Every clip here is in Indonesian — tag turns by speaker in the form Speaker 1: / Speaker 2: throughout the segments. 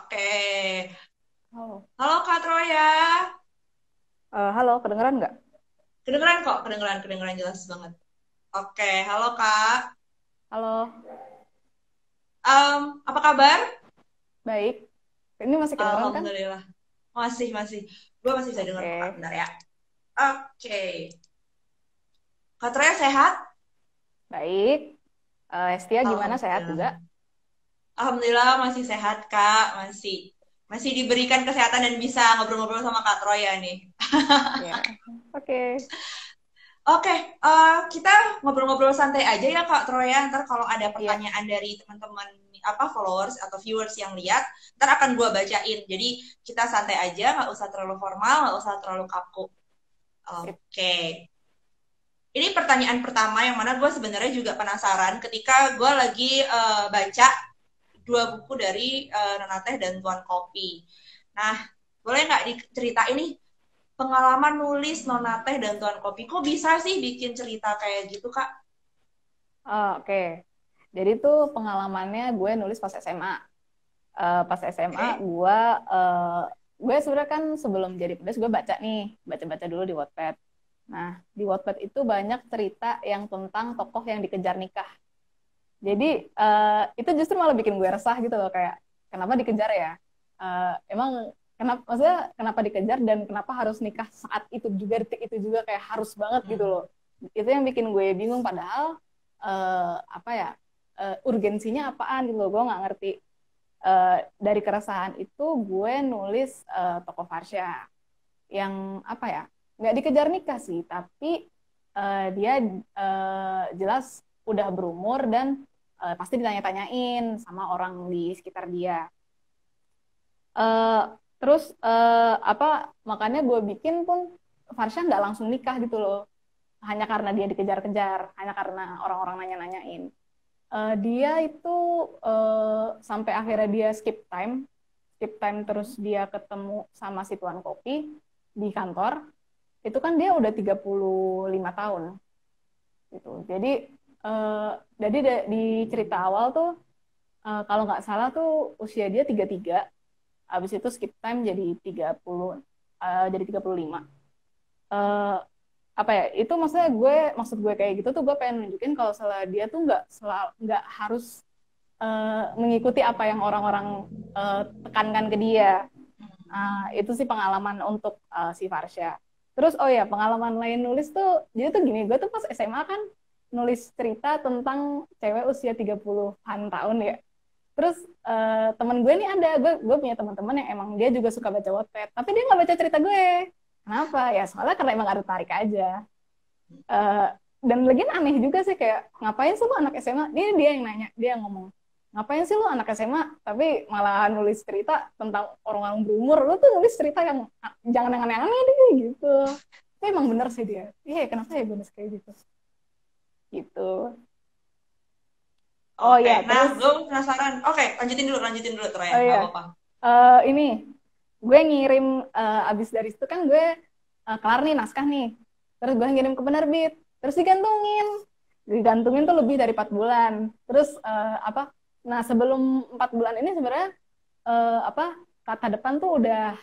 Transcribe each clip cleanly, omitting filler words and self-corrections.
Speaker 1: Oke.
Speaker 2: Oh.
Speaker 1: Halo Kak Troya.
Speaker 2: Halo, kedengeran nggak?
Speaker 1: Kedengeran kok, kedengeran jelas banget. Oke, halo Kak.
Speaker 2: Halo,
Speaker 1: Apa kabar?
Speaker 2: baik. Ini masih kedengeran kan?
Speaker 1: Alhamdulillah. Masih. Gue masih bisa dengar kok Kak,
Speaker 2: Oke,
Speaker 1: bentar ya. Oke. Kak Troya sehat?
Speaker 2: baik. Estia gimana? Sehat
Speaker 1: Alhamdulillah.
Speaker 2: juga?
Speaker 1: Alhamdulillah masih sehat Kak, masih diberikan kesehatan dan bisa ngobrol-ngobrol sama Kak Troya nih.
Speaker 2: Ya. Oke.
Speaker 1: Oke, kita ngobrol-ngobrol santai aja ya Kak Troya. Ntar kalau ada
Speaker 2: Iya.
Speaker 1: pertanyaan dari teman-teman apa followers atau viewers yang lihat, ntar akan gue bacain. Jadi kita santai aja, nggak usah terlalu formal, nggak usah terlalu kaku.
Speaker 2: Sip.
Speaker 1: Oke, ini pertanyaan pertama yang mana gue sebenarnya juga penasaran ketika gue lagi baca dua buku dari Nona Teh dan Tuan Kopi. Nah, boleh nggak diceritain nih pengalaman nulis Nona Teh dan Tuan Kopi? Kok bisa sih bikin cerita kayak gitu, Kak?
Speaker 2: Oke. Jadi tuh pengalamannya gue nulis pas SMA. Pas SMA
Speaker 1: Oke.
Speaker 2: gue sebenarnya kan sebelum jadi penulis gue baca nih, baca-baca dulu di Wattpad. Nah, di Wattpad itu banyak cerita yang tentang tokoh yang dikejar nikah. Jadi itu justru malah bikin gue resah gitu loh, kayak kenapa dikejar ya? Emang kenapa, maksudnya kenapa dikejar dan kenapa harus nikah saat itu juga, detik itu juga, kayak harus banget gitu
Speaker 1: Hmm.
Speaker 2: loh. Itu yang bikin gue bingung, padahal apa ya, urgensinya apaan gitu loh, gue nggak ngerti. Dari keresahan itu gue nulis tokoh Farsha yang apa ya, nggak dikejar nikah sih, tapi dia jelas udah berumur dan pasti ditanya-tanyain sama orang di sekitar dia. Eh, Terus apa, makanya gue bikin pun Farsha nggak langsung nikah gitu loh, hanya karena dia dikejar-kejar, hanya karena orang-orang nanya-nanyain. Dia itu sampai akhirnya dia skip time terus dia ketemu sama si tuan kopi di kantor. Itu kan dia udah 35 tahun gitu. Eh, di cerita awal tuh kalau nggak salah tuh usia dia 33, habis itu skip time jadi 30, jadi 35. Eh, Apa ya? Itu maksud gue kayak gitu tuh gue pengen nunjukin kalau salah dia tuh nggak harus mengikuti apa yang orang-orang tekankan ke dia. Itu sih pengalaman untuk si Farsha. Terus oh ya, pengalaman lain nulis tuh, jadi tuh gini, gue tuh pas SMA kan nulis cerita tentang cewek usia 30-an tahun ya. Terus temen gue nih ada, gue punya teman-teman yang emang dia juga suka baca Wattpad, tapi dia nggak baca cerita gue. Kenapa? Ya soalnya karena emang ada tarik aja. Eh, dan lagi aneh juga sih, kayak ngapain sih lu anak SMA? Dia yang nanya, dia yang ngomong, ngapain sih lu anak SMA tapi malah nulis cerita tentang orang-orang berumur, lu tuh nulis cerita yang jangan yang aneh-aneh deh gitu. Tapi emang bener sih dia, iya kenapa ya gue nulis kayak gitu gitu. Oh
Speaker 1: Oke,
Speaker 2: ya
Speaker 1: nah
Speaker 2: terus,
Speaker 1: gue penasaran. Oke, lanjutin dulu Troya,
Speaker 2: oh
Speaker 1: nggak
Speaker 2: ya,
Speaker 1: apa-apa.
Speaker 2: ini gue ngirim, abis dari itu kan gue kelar nih naskah nih, terus gue ngirim ke penerbit, terus digantungin tuh lebih dari 4 bulan. Terus apa, nah sebelum 4 bulan ini sebenarnya apa, kata depan tuh udah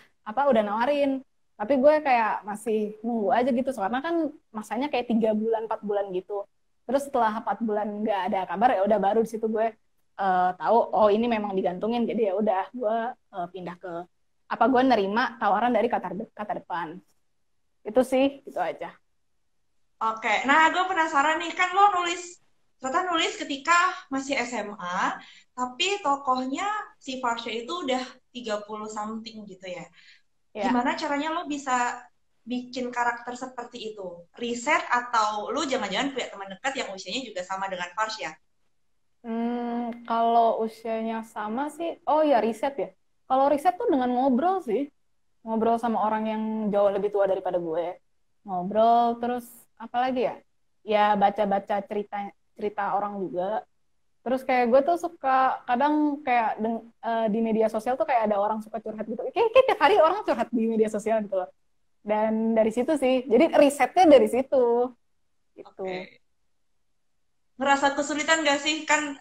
Speaker 2: nawarin, tapi gue kayak masih nunggu aja gitu, soalnya kan masanya kayak 3 bulan 4 bulan gitu. Terus setelah 4 bulan nggak ada kabar, ya udah baru di situ gue tahu oh ini memang digantungin, jadi ya udah gue pindah ke apa, gue nerima tawaran dari kata depan. Itu sih, itu aja.
Speaker 1: Oke, nah gue penasaran nih, kan lo ternyata nulis ketika masih SMA, tapi tokohnya si Farsha itu udah 30 something gitu ya.
Speaker 2: Ya.
Speaker 1: Gimana caranya lo bisa bikin karakter seperti itu? Riset atau lo jangan-jangan punya teman dekat yang usianya juga sama dengan Farsha?
Speaker 2: Kalau usianya sama sih, oh ya riset ya. Kalau riset tuh dengan ngobrol sih, ngobrol sama orang yang jauh lebih tua daripada gue. Ngobrol terus apa lagi ya? Ya baca-baca cerita cerita orang juga. Terus kayak gue tuh suka kadang kayak di media sosial tuh kayak ada orang suka curhat gitu. Kayak tiap hari orang curhat di media sosial gitu loh. Dan dari situ sih. Jadi risetnya dari situ. Gitu.
Speaker 1: Oke. Ngerasa kesulitan gak sih? Kan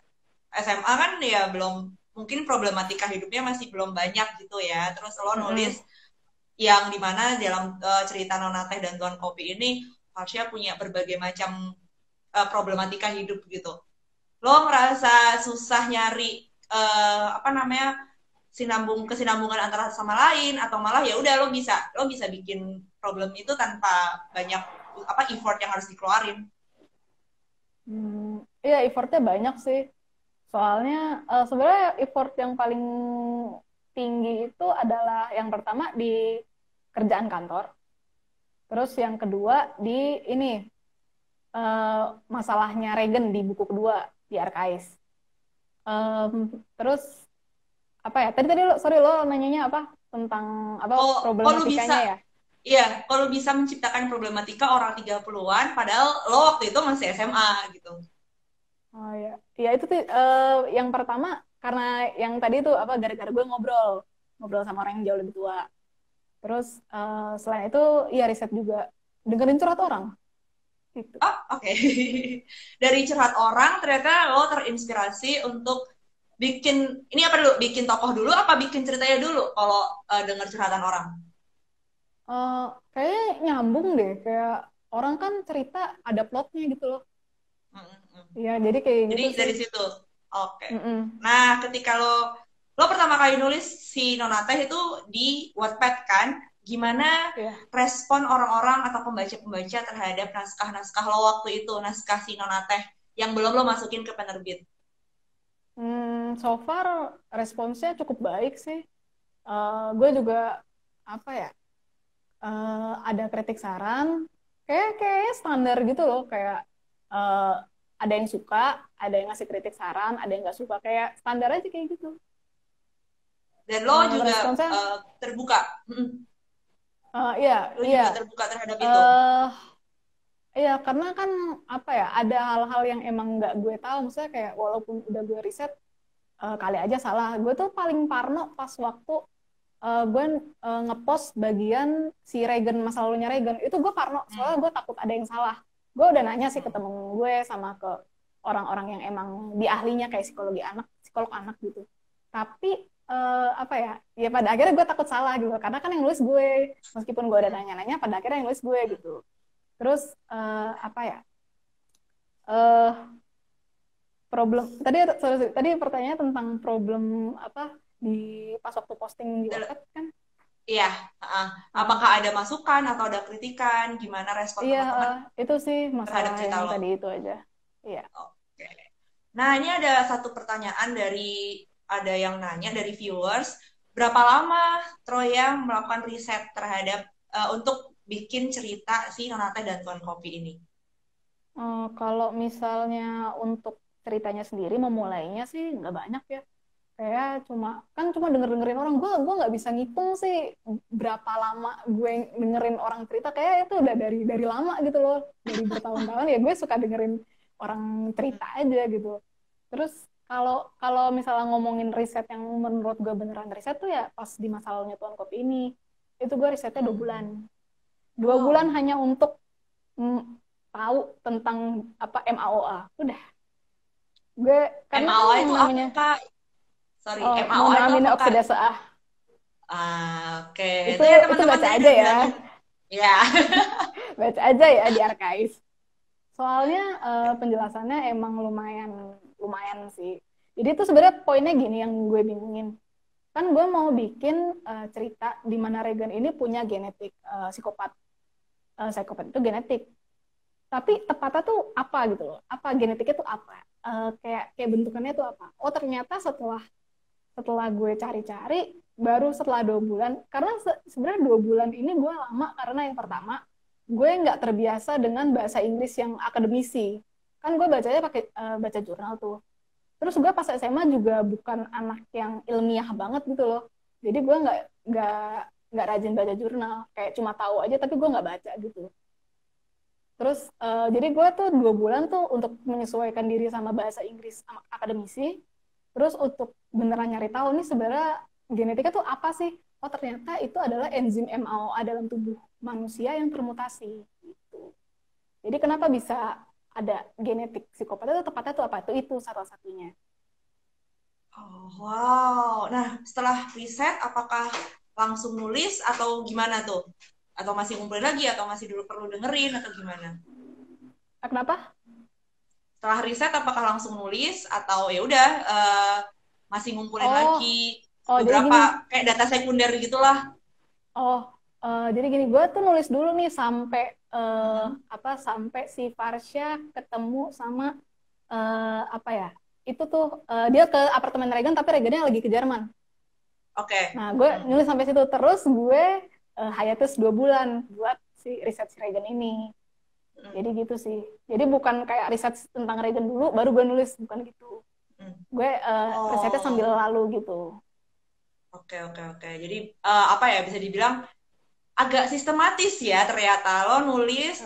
Speaker 1: SMA kan ya belum, mungkin problematika hidupnya masih belum banyak gitu ya. Terus lo nulis
Speaker 2: Mm-mm.
Speaker 1: yang dimana dalam cerita Nona Teh dan Tuan Kopi ini Farsha punya berbagai macam problematika hidup gitu. Lo ngerasa susah nyari apa namanya kesinambungan antara sama lain, atau malah ya udah lo bisa bikin problem itu tanpa banyak apa effort yang harus dikeluarin.
Speaker 2: Iya, effortnya banyak sih. Soalnya sebenarnya effort yang paling tinggi itu adalah yang pertama di kerjaan kantor, terus yang kedua di ini masalahnya Regen di buku kedua di Arkais. Terus apa ya? Tadi tadi lo, sorry lo nanyanya apa tentang apa
Speaker 1: Kalau bisa,
Speaker 2: problematikanya ya?
Speaker 1: iya, kalau bisa menciptakan problematika orang 30-an padahal lo waktu itu masih SMA gitu.
Speaker 2: Oh ya, ya itu tuh yang pertama karena yang tadi itu apa gara-gara gue ngobrol ngobrol sama orang yang jauh lebih tua. Terus selain itu ya riset juga dengerin curhat orang gitu.
Speaker 1: Oh, oke. Okay. Dari curhat orang ternyata lo terinspirasi untuk bikin ini apa dulu? Bikin tokoh dulu apa bikin ceritanya dulu kalau dengar curhatan orang?
Speaker 2: Kayaknya nyambung deh kayak orang kan cerita ada plotnya gitu loh.
Speaker 1: Hmm, hmm.
Speaker 2: Ya jadi kayak
Speaker 1: Jadi
Speaker 2: gitu sih.
Speaker 1: dari situ. Oke. Okay.
Speaker 2: Mm-mm.
Speaker 1: Nah, ketika lo pertama kali nulis si Nonateh itu di Wattpad kan, gimana
Speaker 2: Ya.
Speaker 1: respon orang-orang atau pembaca-pembaca terhadap naskah-naskah lo waktu itu, naskah si Nonateh yang belum lo masukin ke penerbit?
Speaker 2: So far responsnya cukup baik sih. Gue juga apa ya? Ada kritik saran, kayak standar gitu loh, kayak uh, ada yang suka, ada yang ngasih kritik saran, ada yang nggak suka, kayak standar aja kayak gitu.
Speaker 1: Dan lo juga
Speaker 2: Responsnya,
Speaker 1: terbuka.
Speaker 2: iya,
Speaker 1: Lo
Speaker 2: iya,
Speaker 1: juga terbuka terhadap itu.
Speaker 2: uh, iya, karena kan apa ya, ada hal-hal yang emang nggak gue tahu, maksudnya kayak walaupun udah gue riset, kali aja salah. Gue tuh paling parno pas waktu gue ngepost bagian si Regan masa lalunya Regan itu gue parno
Speaker 1: Hmm.
Speaker 2: soalnya gue takut ada yang salah. Gue udah nanya sih ke
Speaker 1: Hmm.
Speaker 2: temen gue sama ke orang-orang yang emang di ahlinya kayak psikologi anak psikolog anak gitu, tapi apa ya, ya pada akhirnya gue takut salah gitu karena kan yang nulis gue, meskipun gue udah nanya-nanya pada akhirnya yang nulis gue gitu. Terus apa ya, eh problem tadi sorry, tadi pertanyaannya tentang problem apa di pas waktu posting di WhatsApp kan.
Speaker 1: Iya,
Speaker 2: Nah,
Speaker 1: apakah ada masukan atau ada kritikan? Gimana respon
Speaker 2: iya,
Speaker 1: teman-teman
Speaker 2: itu sih
Speaker 1: terhadap
Speaker 2: masalah
Speaker 1: cerita
Speaker 2: yang
Speaker 1: lo?
Speaker 2: tadi itu aja. Iya.
Speaker 1: Oke. Nah, ini ada satu pertanyaan ada yang nanya dari viewers, berapa lama Troya melakukan riset terhadap untuk bikin cerita si Nonate dan Tuan Kopi ini?
Speaker 2: Kalau misalnya untuk ceritanya sendiri memulainya sih nggak banyak ya. Kayak cuma denger-dengerin orang. Gue nggak bisa ngitung sih berapa lama gue dengerin orang cerita. Kayak itu udah dari lama gitu loh. Dari bertahun-tahun ya gue suka dengerin orang cerita aja gitu. Terus kalau kalau misalnya ngomongin riset yang menurut gue beneran riset tuh ya pas di masa lalunya Tuan Kopi ini. Itu gue risetnya 2 bulan. 2 bulan
Speaker 1: Wow.
Speaker 2: hanya untuk mm, tahu tentang apa MAOA. Udah. Gue karena kan
Speaker 1: MAOA
Speaker 2: yang
Speaker 1: itu
Speaker 2: namanya
Speaker 1: apa? Sorry, MAOA itu
Speaker 2: monoamino
Speaker 1: apa, Kak?
Speaker 2: oksidase A.
Speaker 1: Oke,
Speaker 2: Itu
Speaker 1: itu ya
Speaker 2: itu
Speaker 1: teman-teman
Speaker 2: baca
Speaker 1: jadi
Speaker 2: aja
Speaker 1: udah
Speaker 2: ya.
Speaker 1: belajar. Ya.
Speaker 2: Baca aja ya di Arkais. Soalnya penjelasannya emang lumayan lumayan sih. Jadi itu sebenarnya poinnya gini yang gue bingungin. Kan gue mau bikin cerita di mana Regan ini punya genetik psikopat. Psikopat itu genetik. Tapi tepatnya tuh apa gitu loh. Apa genetiknya tuh apa? Kayak bentukannya tuh apa? Oh ternyata setelah setelah gue cari-cari baru setelah 2 bulan, karena sebenarnya 2 bulan ini gue lama karena yang pertama gue nggak terbiasa dengan bahasa Inggris yang akademisi, kan gue bacanya pakai baca jurnal tuh. Terus gue pas SMA juga bukan anak yang ilmiah banget gitu loh. Jadi gue nggak rajin baca jurnal, kayak cuma tahu aja tapi gue nggak baca gitu. Terus jadi gue tuh 2 bulan tuh untuk menyesuaikan diri sama bahasa Inggris sama akademisi. Terus untuk beneran nyari tahu nih sebenarnya genetika tuh apa sih? Oh ternyata itu adalah enzim MAOA dalam tubuh manusia yang termutasi. Gitu. Jadi kenapa bisa ada genetik psikopat itu tepatnya tuh apa? Itu salah satunya.
Speaker 1: Oh, wow. Nah, setelah riset, apakah langsung nulis atau gimana tuh? Atau masih ngumpulin lagi, atau masih dulu perlu dengerin, atau gimana?
Speaker 2: Kenapa?
Speaker 1: Setelah riset, apakah langsung nulis, atau ya udah masih ngumpulin
Speaker 2: Oh,
Speaker 1: lagi
Speaker 2: jadi gini.
Speaker 1: beberapa kayak data sekunder gitulah?
Speaker 2: Oh, jadi gini, gue tuh nulis dulu nih sampai
Speaker 1: Mm-mm.
Speaker 2: sampai si Farsha ketemu sama apa ya? Itu tuh dia ke apartemen Regan tapi Regannya lagi ke Jerman.
Speaker 1: Oke.
Speaker 2: Nah, gue
Speaker 1: Mm.
Speaker 2: nulis sampai situ terus gue hiatus 2 bulan buat si riset si Regan ini.
Speaker 1: Mm.
Speaker 2: Jadi gitu sih. Jadi bukan kayak riset tentang Regan dulu baru gue nulis, bukan gitu.
Speaker 1: Mm.
Speaker 2: Gue risetnya sambil
Speaker 1: Oh,
Speaker 2: lalu gitu.
Speaker 1: oke, oke, oke. Jadi apa ya, bisa dibilang agak sistematis ya ternyata. Lo nulis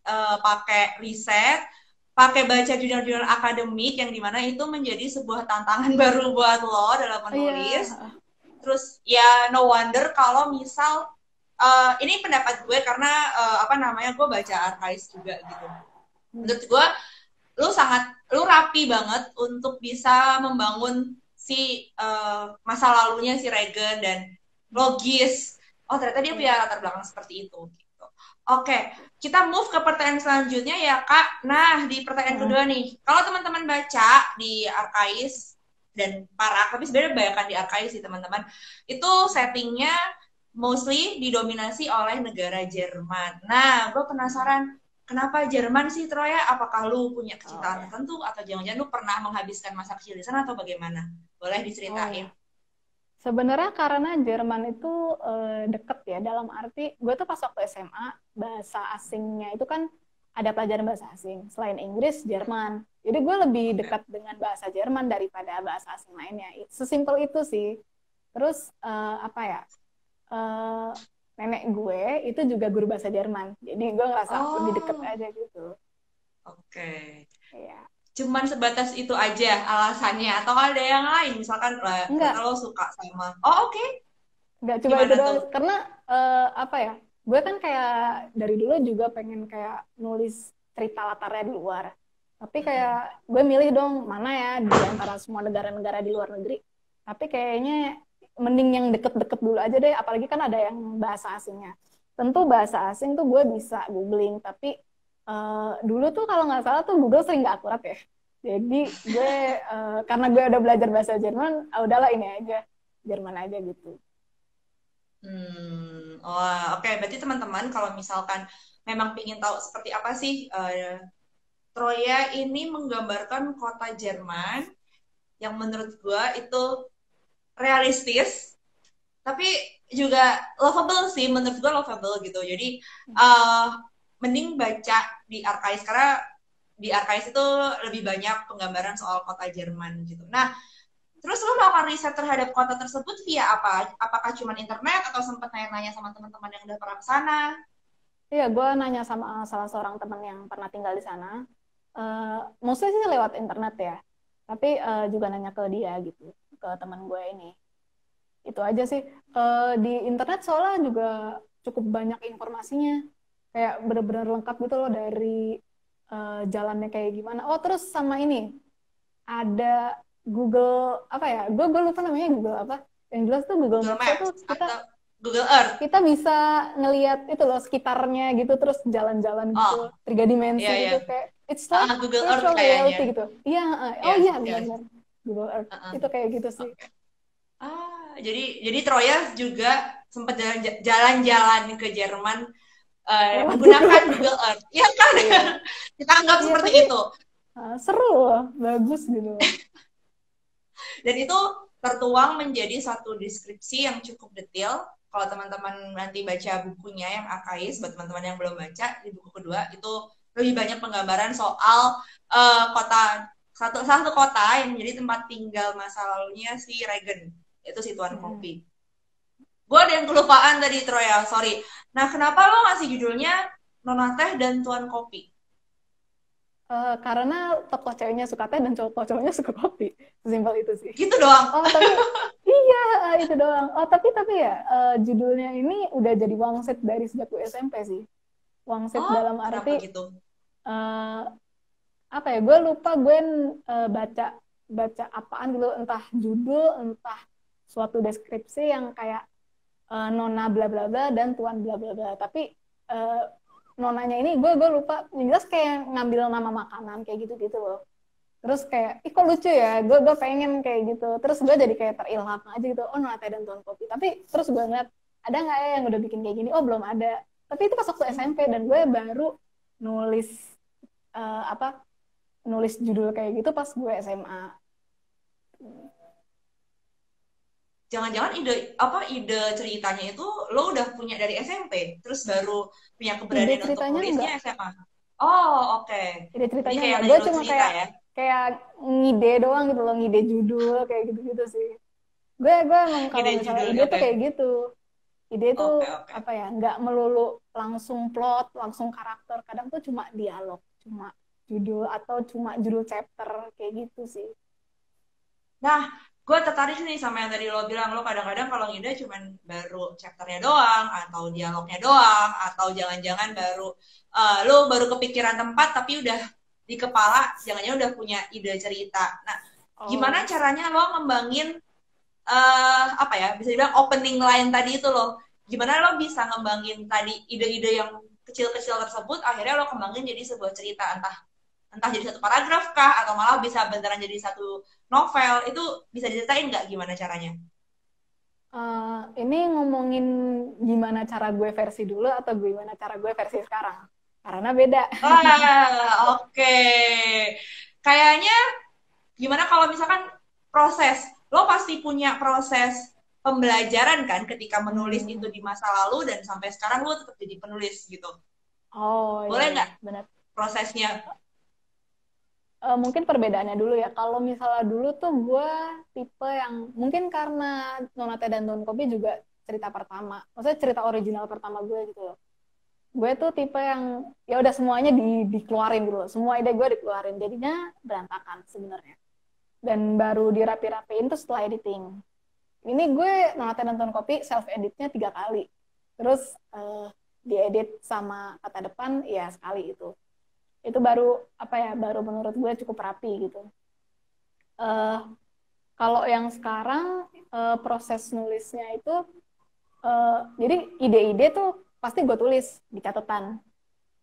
Speaker 2: Uh,
Speaker 1: pakai riset, pakai baca jurnal-jurnal akademik yang dimana itu menjadi sebuah tantangan baru buat lo dalam
Speaker 2: iya.
Speaker 1: menulis. Terus ya no wonder kalau misal ini pendapat gue karena apa namanya, gue baca archives juga gitu.
Speaker 2: Hmm.
Speaker 1: Menurut gue lu rapi banget untuk bisa membangun si masa lalunya si Regan dan logis. Oh ternyata dia punya
Speaker 2: Iya.
Speaker 1: latar belakang seperti itu. Gitu. Oke, kita move ke pertanyaan selanjutnya ya Kak. Nah di pertanyaan
Speaker 2: Uh,
Speaker 1: kedua nih, kalau teman-teman baca di Arkais dan Parak, tapi sebenarnya banyak di Arkais sih teman-teman, itu settingnya mostly didominasi oleh negara Jerman. Nah, gue penasaran kenapa Jerman sih, Troya? Apakah lu punya
Speaker 2: oh
Speaker 1: kecintaan
Speaker 2: ya.
Speaker 1: tertentu atau jangan-jangan lu pernah menghabiskan masa kecil di sana atau bagaimana? Boleh
Speaker 2: Oh
Speaker 1: diceritain?
Speaker 2: ya. Sebenarnya karena Jerman itu deket ya, dalam arti gue tuh pas waktu SMA bahasa asingnya itu kan ada pelajaran bahasa asing selain Inggris, Jerman. Jadi gue lebih
Speaker 1: Oke.
Speaker 2: dekat dengan bahasa Jerman daripada bahasa asing lainnya. Sesimpel itu sih. Terus apa ya? eh, Nenek gue itu juga guru bahasa Jerman. Jadi gue ngerasa lebih deket
Speaker 1: Oh,
Speaker 2: aja gitu.
Speaker 1: oke.
Speaker 2: Iya.
Speaker 1: Cuman sebatas itu aja alasannya atau ada yang lain? Misalkan ternyata
Speaker 2: Enggak,
Speaker 1: lo suka sama. Oh, oke.
Speaker 2: nggak cuma itu
Speaker 1: Gimana
Speaker 2: doang.
Speaker 1: tuh?
Speaker 2: Karena apa ya? Gue kan kayak dari dulu juga pengen kayak nulis cerita latarnya di luar. Tapi kayak
Speaker 1: Mm-mm.
Speaker 2: gue milih dong mana ya di antara semua negara-negara di luar negeri. Tapi kayaknya mending yang deket-deket dulu aja deh. Apalagi kan ada yang bahasa asingnya. Tentu bahasa asing tuh gue bisa googling. Tapi dulu tuh kalau nggak salah tuh Google sering nggak akurat ya. Jadi gue karena gue udah belajar bahasa Jerman, udahlah ini aja Jerman aja gitu.
Speaker 1: Oh, oke. Berarti teman-teman kalau misalkan memang ingin tahu seperti apa sih Troya ini menggambarkan kota Jerman yang menurut gue itu realistis, tapi juga lovable sih, menurut gue lovable gitu. Jadi uh, mending baca di Arkais karena di Arkais itu lebih banyak penggambaran soal kota Jerman gitu. Nah, terus lo melakukan riset terhadap kota tersebut via apa? Apakah cuma internet atau sempat nanya-nanya sama teman-teman yang udah pernah ke sana?
Speaker 2: Iya, gue nanya sama salah seorang teman yang pernah tinggal di sana. Mostly sih lewat internet ya, tapi juga nanya ke dia gitu, ke teman gue ini. Itu aja sih. Di internet soalnya juga cukup banyak informasinya, kayak bener-bener lengkap gitu loh dari jalannya kayak gimana. Oh terus sama ini ada Google apa ya? Gue lupa namanya Google apa. Yang jelas tuh Google
Speaker 1: Google
Speaker 2: Maps-nya tuh
Speaker 1: Maps
Speaker 2: kita
Speaker 1: atau Google Earth?
Speaker 2: kita bisa ngelihat itu loh sekitarnya gitu terus jalan-jalan gitu
Speaker 1: Oh,
Speaker 2: tiga dimensi
Speaker 1: iya, iya.
Speaker 2: gitu kayak it's like
Speaker 1: Google Earth
Speaker 2: virtual
Speaker 1: kayaknya.
Speaker 2: reality gitu iya oh
Speaker 1: Iya,
Speaker 2: iya
Speaker 1: iya.
Speaker 2: benar-benar Google Earth
Speaker 1: Uh-uh.
Speaker 2: itu kayak gitu sih.
Speaker 1: Oke. Jadi Troya juga sempat jalan-jalan ke Jerman
Speaker 2: Lewat
Speaker 1: menggunakan
Speaker 2: Google Earth.
Speaker 1: Google Earth. Iya kan?
Speaker 2: Iya
Speaker 1: Kita anggap
Speaker 2: iya
Speaker 1: seperti
Speaker 2: tapi
Speaker 1: itu.
Speaker 2: seru loh bagus gitu.
Speaker 1: Dan itu tertuang menjadi satu deskripsi yang cukup detail. Kalau teman-teman nanti baca bukunya yang Akais, buat teman-teman yang belum baca, di buku kedua, itu lebih banyak penggambaran soal kota salah satu kota yang menjadi tempat tinggal masa lalunya si Regan, itu si Tuan Kopi. Gue ada yang kelupaan tadi Troya, sorry. Nah, kenapa lo ngasih judulnya Nona Teh dan Tuan Kopi?
Speaker 2: Karena tokoh ceweknya suka teh dan cowoknya suka kopi, simpel itu sih.
Speaker 1: Gitu doang.
Speaker 2: Oh tapi iya itu doang. Oh tapi ya judulnya ini udah jadi wangsit dari sejak gue SMP sih. Wangsit dalam arti
Speaker 1: gitu?
Speaker 2: Apa ya? Gue lupa gue baca apaan dulu, entah judul, entah suatu deskripsi yang kayak nona bla bla bla dan tuan bla bla bla. Tapi nonanya ini gue lupa, jelas kayak ngambil nama makanan kayak gitu loh. Terus kayak ih kok lucu ya, gue pengen kayak gitu. Terus gue jadi kayak terilham aja gitu, oh Nona Teh dan Tuan Kopi. Tapi terus gue ngeliat ada nggak ya yang udah bikin kayak gini, oh belum ada. Tapi itu pas waktu SMP dan gue baru nulis nulis judul kayak gitu pas gue SMA.
Speaker 1: Jangan-jangan ide ceritanya itu lo udah punya dari SMP, terus baru punya keberanian untuk nulisnya SMA. Oh, oke.
Speaker 2: Ide ceritanya kayak gue cuma kayak ngide doang gitu loh, ngide judul kayak gitu-gitu sih. Gue emang kalau misalnya ide tuh kayak gitu. Ide tuh apa ya, nggak melulu langsung plot, langsung karakter. Kadang tuh cuma dialog, cuma judul atau cuma judul chapter kayak gitu sih.
Speaker 1: Nah, gue tertarik nih sama yang tadi lo bilang, lo kadang-kadang kalau ngide cuman baru chapternya doang, atau dialognya doang, atau jangan-jangan lo baru kepikiran tempat tapi udah di kepala, jangan-jangan udah punya ide cerita. Nah, gimana caranya lo ngembangin apa ya, bisa dibilang opening line tadi itu lo, gimana lo bisa ngembangin tadi ide-ide yang kecil-kecil tersebut, akhirnya lo kembangin jadi sebuah cerita, entah jadi satu paragraf kah, atau malah bisa beneran jadi satu novel. Itu bisa diceritain nggak gimana caranya?
Speaker 2: Ini ngomongin gimana cara gue versi dulu atau gimana cara gue versi sekarang? Karena beda.
Speaker 1: Oke. Kayaknya gimana kalau misalkan proses, lo pasti punya proses pembelajaran kan ketika menulis itu di masa lalu dan sampai sekarang lo tetap jadi penulis gitu.
Speaker 2: Oh,
Speaker 1: boleh nggak
Speaker 2: benar
Speaker 1: prosesnya?
Speaker 2: Mungkin perbedaannya dulu ya. Kalau misalnya dulu tuh gue tipe yang mungkin karena Nona Teh dan Tuan Kopi juga cerita pertama, maksudnya cerita original pertama gue gitu loh. Gue tuh tipe yang ya udah semuanya dikeluarin gitu loh. Semua ide gue dikeluarin, jadinya berantakan sebenarnya. Dan baru dirapi-rapiin tuh setelah editing. Ini gue Nona Teh dan Tuan Kopi self editnya 3 kali. Terus diedit sama kata depan ya sekali itu baru apa ya, baru menurut gue cukup rapi gitu. Kalau yang sekarang proses nulisnya itu jadi ide-ide tuh pasti gue tulis di catatan,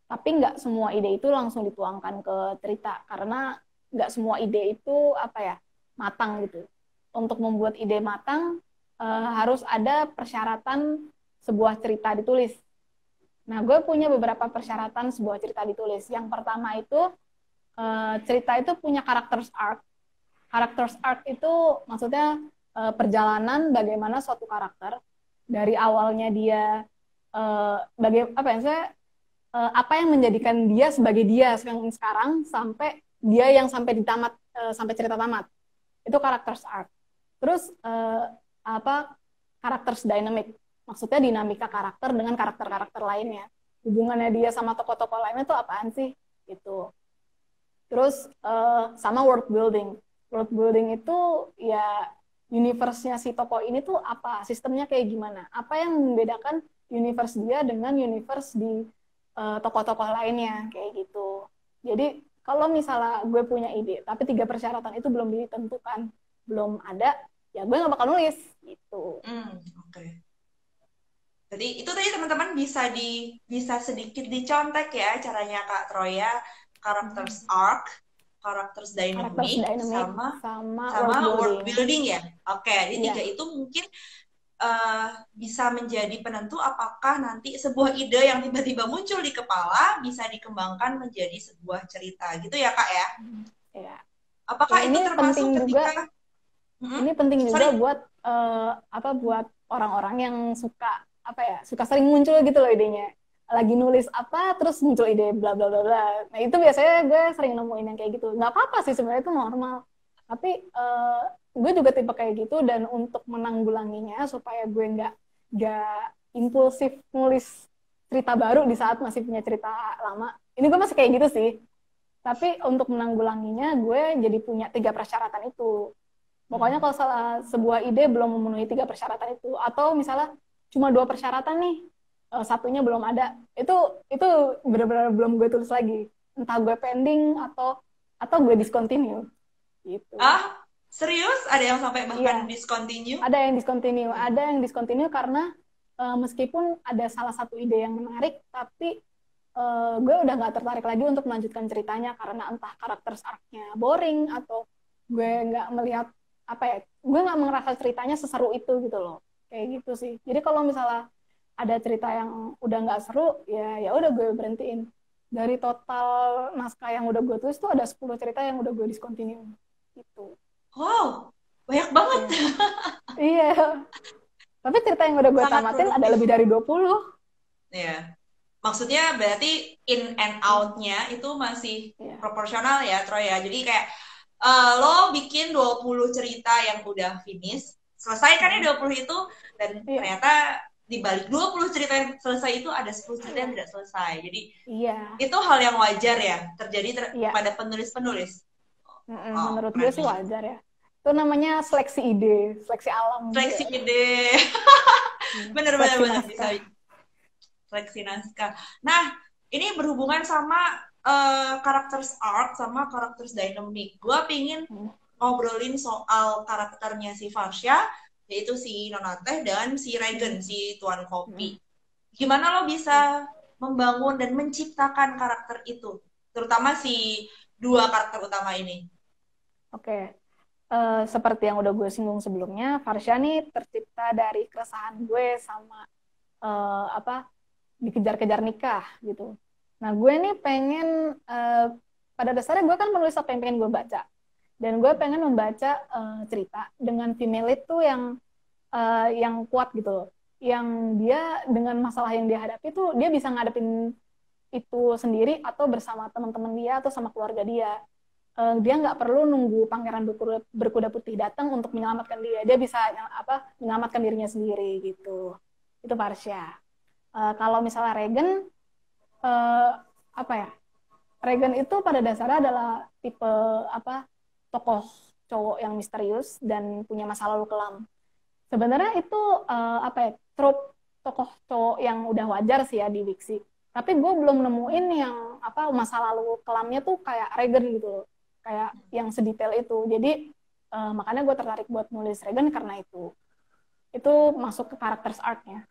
Speaker 2: tapi nggak semua ide itu langsung dituangkan ke cerita karena nggak semua ide itu apa ya matang gitu. Untuk membuat ide matang harus ada persyaratan sebuah cerita ditulis. Nah, gue punya beberapa persyaratan sebuah cerita ditulis. Yang pertama itu, cerita itu punya characters arc. Characters arc itu maksudnya perjalanan bagaimana suatu karakter dari awalnya dia apa yang menjadikan dia sebagai dia sekarang sampai dia yang sampai di tamat, sampai cerita tamat. Itu characters arc. Terus characters dynamic. Maksudnya dinamika karakter dengan karakter-karakter lainnya. Hubungannya dia sama tokoh-tokoh lainnya tuh apaan sih? Gitu. Terus sama world building. World building itu ya universe-nya si tokoh ini tuh apa? Sistemnya kayak gimana? Apa yang membedakan universe dia dengan universe di tokoh-tokoh lainnya? Kayak gitu. Jadi kalau misalnya gue punya ide, tapi 3 persyaratan itu belum ditentukan, belum ada, ya gue nggak bakal nulis. Gitu.
Speaker 1: Oke. Jadi itu tadi teman-teman bisa sedikit dicontek ya caranya Kak Troya, characters arc, characters dynamic, sama world building ya. Oke, jadi 3 itu mungkin bisa menjadi penentu apakah nanti sebuah ide yang tiba-tiba muncul di kepala bisa dikembangkan menjadi sebuah cerita gitu ya Kak ya.
Speaker 2: Iya.
Speaker 1: Apakah itu termasuk ketika
Speaker 2: ini penting juga buat buat orang-orang yang suka sering muncul gitu loh idenya. lagi nulis apa terus muncul ide bla bla bla bla. Nah itu biasanya gue sering nemuin yang kayak gitu. Nggak apa-apa sih sebenarnya itu normal. Tapi gue juga tipe kayak gitu dan untuk menanggulanginya supaya gue nggak impulsif nulis cerita baru di saat masih punya cerita lama. Ini gue masih kayak gitu sih. Tapi untuk menanggulanginya gue jadi punya 3 persyaratan itu. Pokoknya kalau salah sebuah ide belum memenuhi 3 persyaratan itu, atau misalnya cuma 2 persyaratan nih, satunya belum ada, itu benar-benar belum gue tulis lagi. Entah gue pending atau gue discontinue gitu.
Speaker 1: Ah, serius? Ada yang sampai bahkan
Speaker 2: Iya,
Speaker 1: discontinue?
Speaker 2: ada yang discontinue karena meskipun ada salah satu ide yang menarik, tapi gue udah nggak tertarik lagi untuk melanjutkan ceritanya karena entah karakter arc-nya boring atau gue nggak melihat apa ya, gue nggak merasa ceritanya seseru itu gitu loh, kayak gitu sih. Jadi kalau misalnya ada cerita yang udah nggak seru, ya udah gue berhentiin. Dari total naskah yang udah gue tulis tuh ada 10 cerita yang udah gue discontinue gitu.
Speaker 1: Wow, banyak banget.
Speaker 2: Iya. Iya. Tapi cerita yang udah gue
Speaker 1: Sangat
Speaker 2: tamatin ada
Speaker 1: produktif.
Speaker 2: lebih dari 20.
Speaker 1: Ya. Maksudnya berarti in and out-nya itu masih
Speaker 2: Iya.
Speaker 1: proporsional ya, Troy ya. Jadi kayak lo bikin 20 cerita yang udah finish, selesai kan ya 20 itu, dan
Speaker 2: Iya.
Speaker 1: ternyata di balik 20 cerita yang selesai itu ada 10 cerita yang tidak selesai. Jadi
Speaker 2: Iya.
Speaker 1: itu hal yang wajar ya terjadi
Speaker 2: Iya.
Speaker 1: pada penulis-penulis. Oh,
Speaker 2: Menurut gue
Speaker 1: keren
Speaker 2: sih
Speaker 1: banget.
Speaker 2: wajar ya. Itu namanya seleksi ide, seleksi alam.
Speaker 1: Seleksi
Speaker 2: Ya.
Speaker 1: ide. Bener-bener
Speaker 2: Seleksi
Speaker 1: bisa
Speaker 2: naskah.
Speaker 1: seleksi naskah. Nah, ini berhubungan sama karakter arc sama karakter dynamic. Gue pingin ngobrolin soal karakternya si Farsha, yaitu si Nonateh dan si Regen, si Tuan Kopi. Gimana lo bisa membangun dan menciptakan karakter itu? Terutama si 2 karakter utama ini.
Speaker 2: Oke. Seperti yang udah gue singgung sebelumnya, Farsha nih tercipta dari keresahan gue sama apa dikejar-kejar nikah gitu. Nah gue nih pengen pada dasarnya gue kan menulis apa yang pengen gue baca, dan gue pengen membaca cerita dengan female itu yang kuat gitu loh, yang dia dengan masalah yang dia hadapi tuh dia bisa ngadepin itu sendiri atau bersama teman-teman dia atau sama keluarga dia. Dia nggak perlu nunggu pangeran berkuda putih datang untuk menyelamatkan dia. Dia bisa menyelamatkan dirinya sendiri gitu. Itu Farsha. Kalau misalnya Regan, apa ya? Regan itu pada dasarnya adalah tipe tokoh cowok yang misterius dan punya masa lalu kelam. Sebenarnya itu trope tokoh cowok yang udah wajar sih ya di Wiksi. Tapi gue belum nemuin yang masa lalu kelamnya tuh kayak Regan gitu, kayak yang sedetail itu. Jadi makanya gue tertarik buat nulis Regan karena itu masuk ke karakter arc-nya.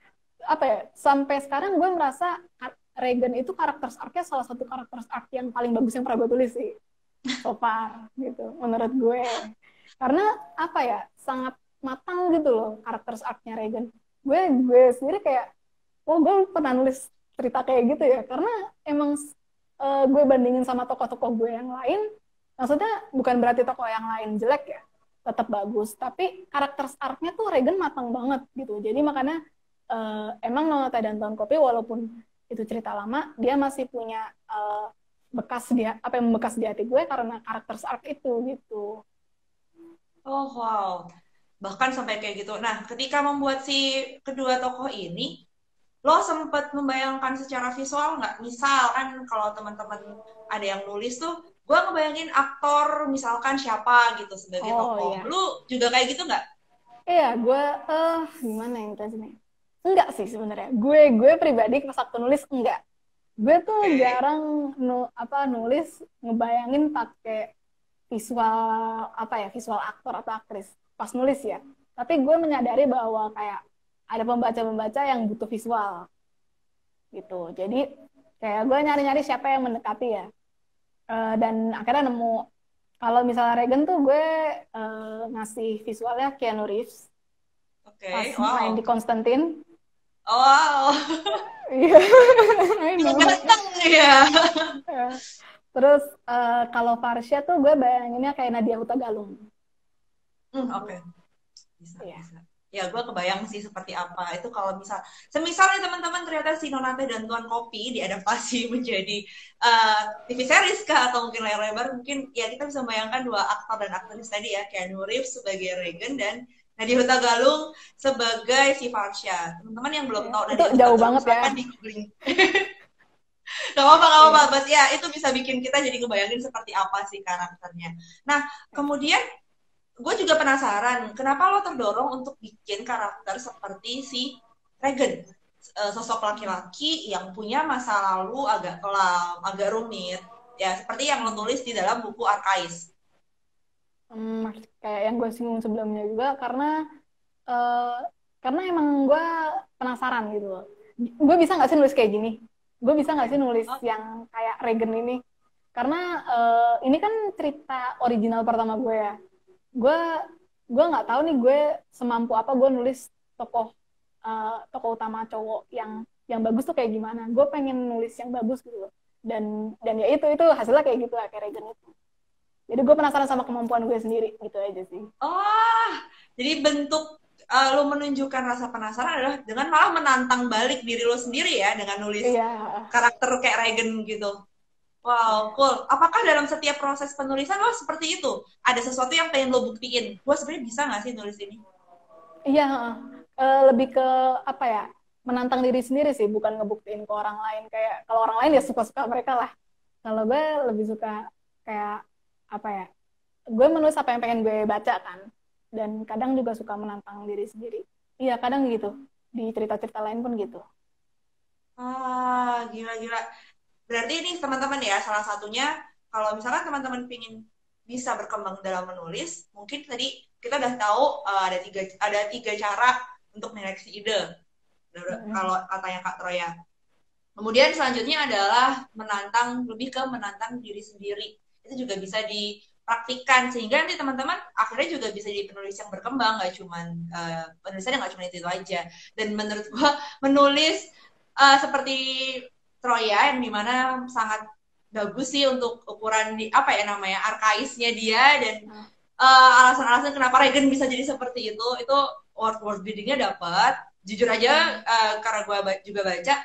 Speaker 2: Sampai sekarang gue merasa Regan itu karakter arc-nya salah satu karakter arc yang paling bagus yang pernah gue tulis sih so far gitu menurut gue, karena sangat matang gitu loh karakter arc-nya Regan. Gue sendiri kayak gue pernah nulis cerita kayak gitu ya, karena emang gue bandingin sama tokoh-tokoh gue yang lain, maksudnya bukan berarti tokoh yang lain jelek ya, tetap bagus, tapi karakter arc-nya tuh Regan matang banget gitu. Jadi makanya emang Nonata dan Tuan Kopi walaupun itu cerita lama, dia masih punya bekas dia yang membekas di hati gue karena karakter arc itu gitu.
Speaker 1: Oh wow, bahkan sampai kayak gitu. Nah, ketika membuat si kedua tokoh ini, lo sempat membayangkan secara visual nggak? Misalkan kalau teman-teman ada yang nulis tuh, gue ngebayangin aktor misalkan siapa gitu sebagai tokoh.
Speaker 2: Iya.
Speaker 1: Lu juga kayak gitu nggak?
Speaker 2: Iya, gue gimana yang tadi? Enggak sih sebenarnya. Gue pribadi pas waktu nulis enggak. Gue tuh jarang nulis ngebayangin pakai visual visual aktor atau aktris pas nulis ya. Tapi gue menyadari bahwa kayak ada pembaca-pembaca yang butuh visual gitu. Jadi kayak gue nyari-nyari siapa yang mendekati ya. Dan akhirnya nemu, kalau misalnya Regan tuh gue ngasih visualnya Keanu Reeves pas main di Konstantin.
Speaker 1: Oh, wow.
Speaker 2: Iya.
Speaker 1: Ganteng ya.
Speaker 2: Terus kalau Farsha tuh gue bayanginnya kayak Nadia Hutagalung.
Speaker 1: Oke. Bisa,
Speaker 2: Iya.
Speaker 1: bisa. ya gue kebayang sih seperti apa itu kalau semisal nih teman-teman ternyata si Nonate dan Tuan Kopi diadaptasi menjadi TV series kah atau mungkin layar lebar, mungkin ya kita bisa membayangkan dua aktor dan aktris tadi ya, Keanu Reeves sebagai Regan dan Nadia Hutagalung sebagai si Farsha. Teman-teman yang belum tahu
Speaker 2: itu
Speaker 1: Nadia
Speaker 2: jauh
Speaker 1: Hutagalung
Speaker 2: banget ya.
Speaker 1: silakan di googling. Gak apa-apa, but ya itu bisa bikin kita jadi ngebayangin seperti apa sih karakternya. Nah, kemudian gue juga penasaran, kenapa lo terdorong untuk bikin karakter seperti si Regan, sosok laki-laki yang punya masa lalu agak kelam, agak rumit, ya seperti yang lo tulis di dalam buku Arkais.
Speaker 2: Kayak yang gue singgung sebelumnya juga, karena emang gue penasaran gitu loh. Gue bisa nggak sih nulis kayak gini? Gue bisa nggak sih nulis yang kayak Regan ini? Karena ini kan cerita original pertama gue ya. Gue nggak tahu nih gue semampu apa gue nulis tokoh utama cowok yang bagus tuh kayak gimana. Gue pengen nulis yang bagus gitu loh. Dan ya itu hasilnya kayak gitu lah, kayak Regan itu. Jadi gue penasaran sama kemampuan gue sendiri gitu aja sih.
Speaker 1: Oh, jadi bentuk lo menunjukkan rasa penasaran adalah dengan malah menantang balik diri lo sendiri ya dengan nulis karakter kayak Regan gitu. Wow, cool. Apakah dalam setiap proses penulisan lo seperti itu? Ada sesuatu yang pengen lo buktiin? Gue sebenarnya bisa nggak sih nulis ini?
Speaker 2: Iya, lebih ke apa ya? Menantang diri sendiri sih, bukan ngebuktiin ke orang lain. Kayak kalau orang lain ya suka-suka mereka lah. Kalau gue lebih suka kayak apa ya? Gue menulis apa yang pengen gue baca kan. Dan kadang juga suka menantang diri sendiri. Iya, kadang gitu. Di cerita-cerita lain pun gitu.
Speaker 1: Ah, gila-gila. Berarti ini teman-teman ya, salah satunya kalau misalkan teman-teman ingin bisa berkembang dalam menulis, mungkin tadi kita udah tahu ada tiga cara untuk menyeleksi ide. Kalau katanya Kak Troya. Kemudian selanjutnya adalah lebih ke menantang diri sendiri. Itu juga bisa dipraktikkan sehingga nanti teman-teman akhirnya juga bisa jadi penulis yang berkembang, nggak cuma penulisannya nggak cuma itu aja. Dan menurut gua menulis seperti Troya yang dimana sangat bagus sih untuk ukuran apa ya namanya arkaisnya dia dan alasan-alasan kenapa Regan bisa jadi seperti itu word buildingnya dapat. Jujur aja karena gue juga baca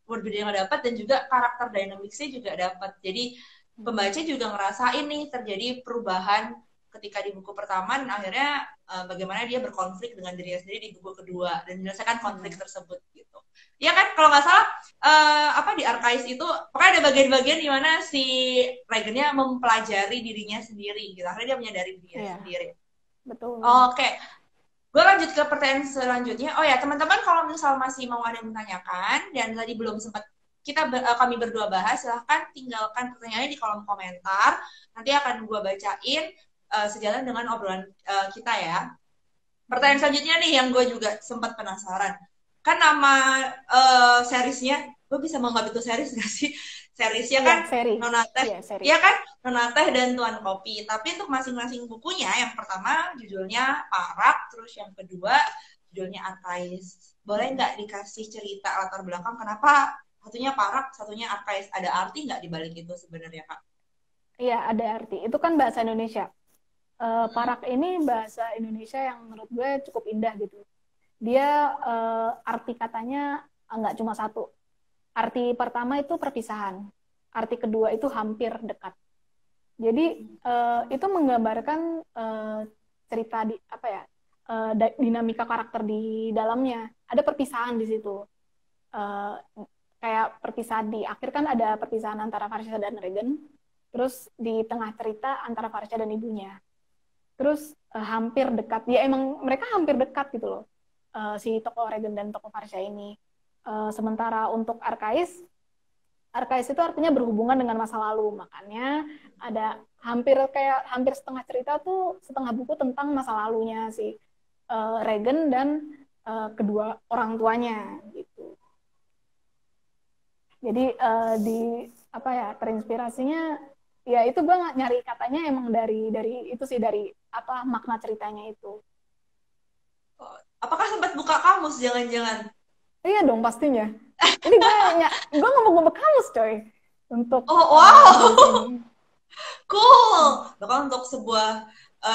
Speaker 1: word buildingnya dapat dan juga karakter dynamicsnya juga dapat. Jadi pembaca juga ngerasain nih terjadi perubahan ketika di buku pertama dan akhirnya bagaimana dia berkonflik dengan dirinya sendiri di buku kedua dan menyelesaikan konflik tersebut gitu. Ya kan kalau nggak salah di Arkais itu pokoknya ada bagian-bagian di mana si Regan-nya mempelajari dirinya sendiri gitu. Akhirnya dia menyadari dirinya sendiri.
Speaker 2: Betul.
Speaker 1: Oke. Gue lanjut ke pertanyaan selanjutnya. Oh ya, teman-teman kalau misal masih mau ada yang menanyakan dan tadi belum sempat kami berdua bahas, silahkan tinggalkan pertanyaannya di kolom komentar. Nanti akan gue bacain sejalan dengan obrolan kita ya. Pertanyaan selanjutnya nih yang gue juga sempat penasaran. Kan nama seriesnya, gue bisa menganggap itu series gak sih? Seriesnya kan Nonateh, ya kan Nonateh dan Tuan Kopi. Tapi untuk masing-masing bukunya, yang pertama judulnya Parak, terus yang kedua judulnya Arkais. Boleh nggak dikasih cerita latar belakang kenapa satunya Parak, satunya Arkais? Ada arti nggak dibalik itu sebenarnya, Kak?
Speaker 2: Iya, ada arti. Itu kan bahasa Indonesia. Parak ini bahasa Indonesia yang menurut gue cukup indah gitu. Dia arti katanya nggak cuma satu. Arti pertama itu perpisahan. Arti kedua itu hampir dekat. Jadi itu menggambarkan cerita dinamika karakter di dalamnya. Ada perpisahan di situ. Kayak perpisahan di akhir kan ada perpisahan antara Farsha dan Regan. Terus di tengah cerita antara Farsha dan ibunya. Terus hampir dekat. Ya emang mereka hampir dekat gitu loh. Si tokoh Regan dan tokoh Farsha ini. Sementara untuk Arkais itu artinya berhubungan dengan masa lalu. Makanya ada hampir setengah cerita tuh, setengah buku tentang masa lalunya si Regan dan kedua orang tuanya gitu. Jadi terinspirasinya ya itu gue nyari katanya emang dari itu sih, dari makna ceritanya itu.
Speaker 1: Apakah sempat buka kamus jangan-jangan?
Speaker 2: Iya dong pastinya. Ini gue nggak kamus coy untuk.
Speaker 1: Oh wow, cool. Bahkan untuk sebuah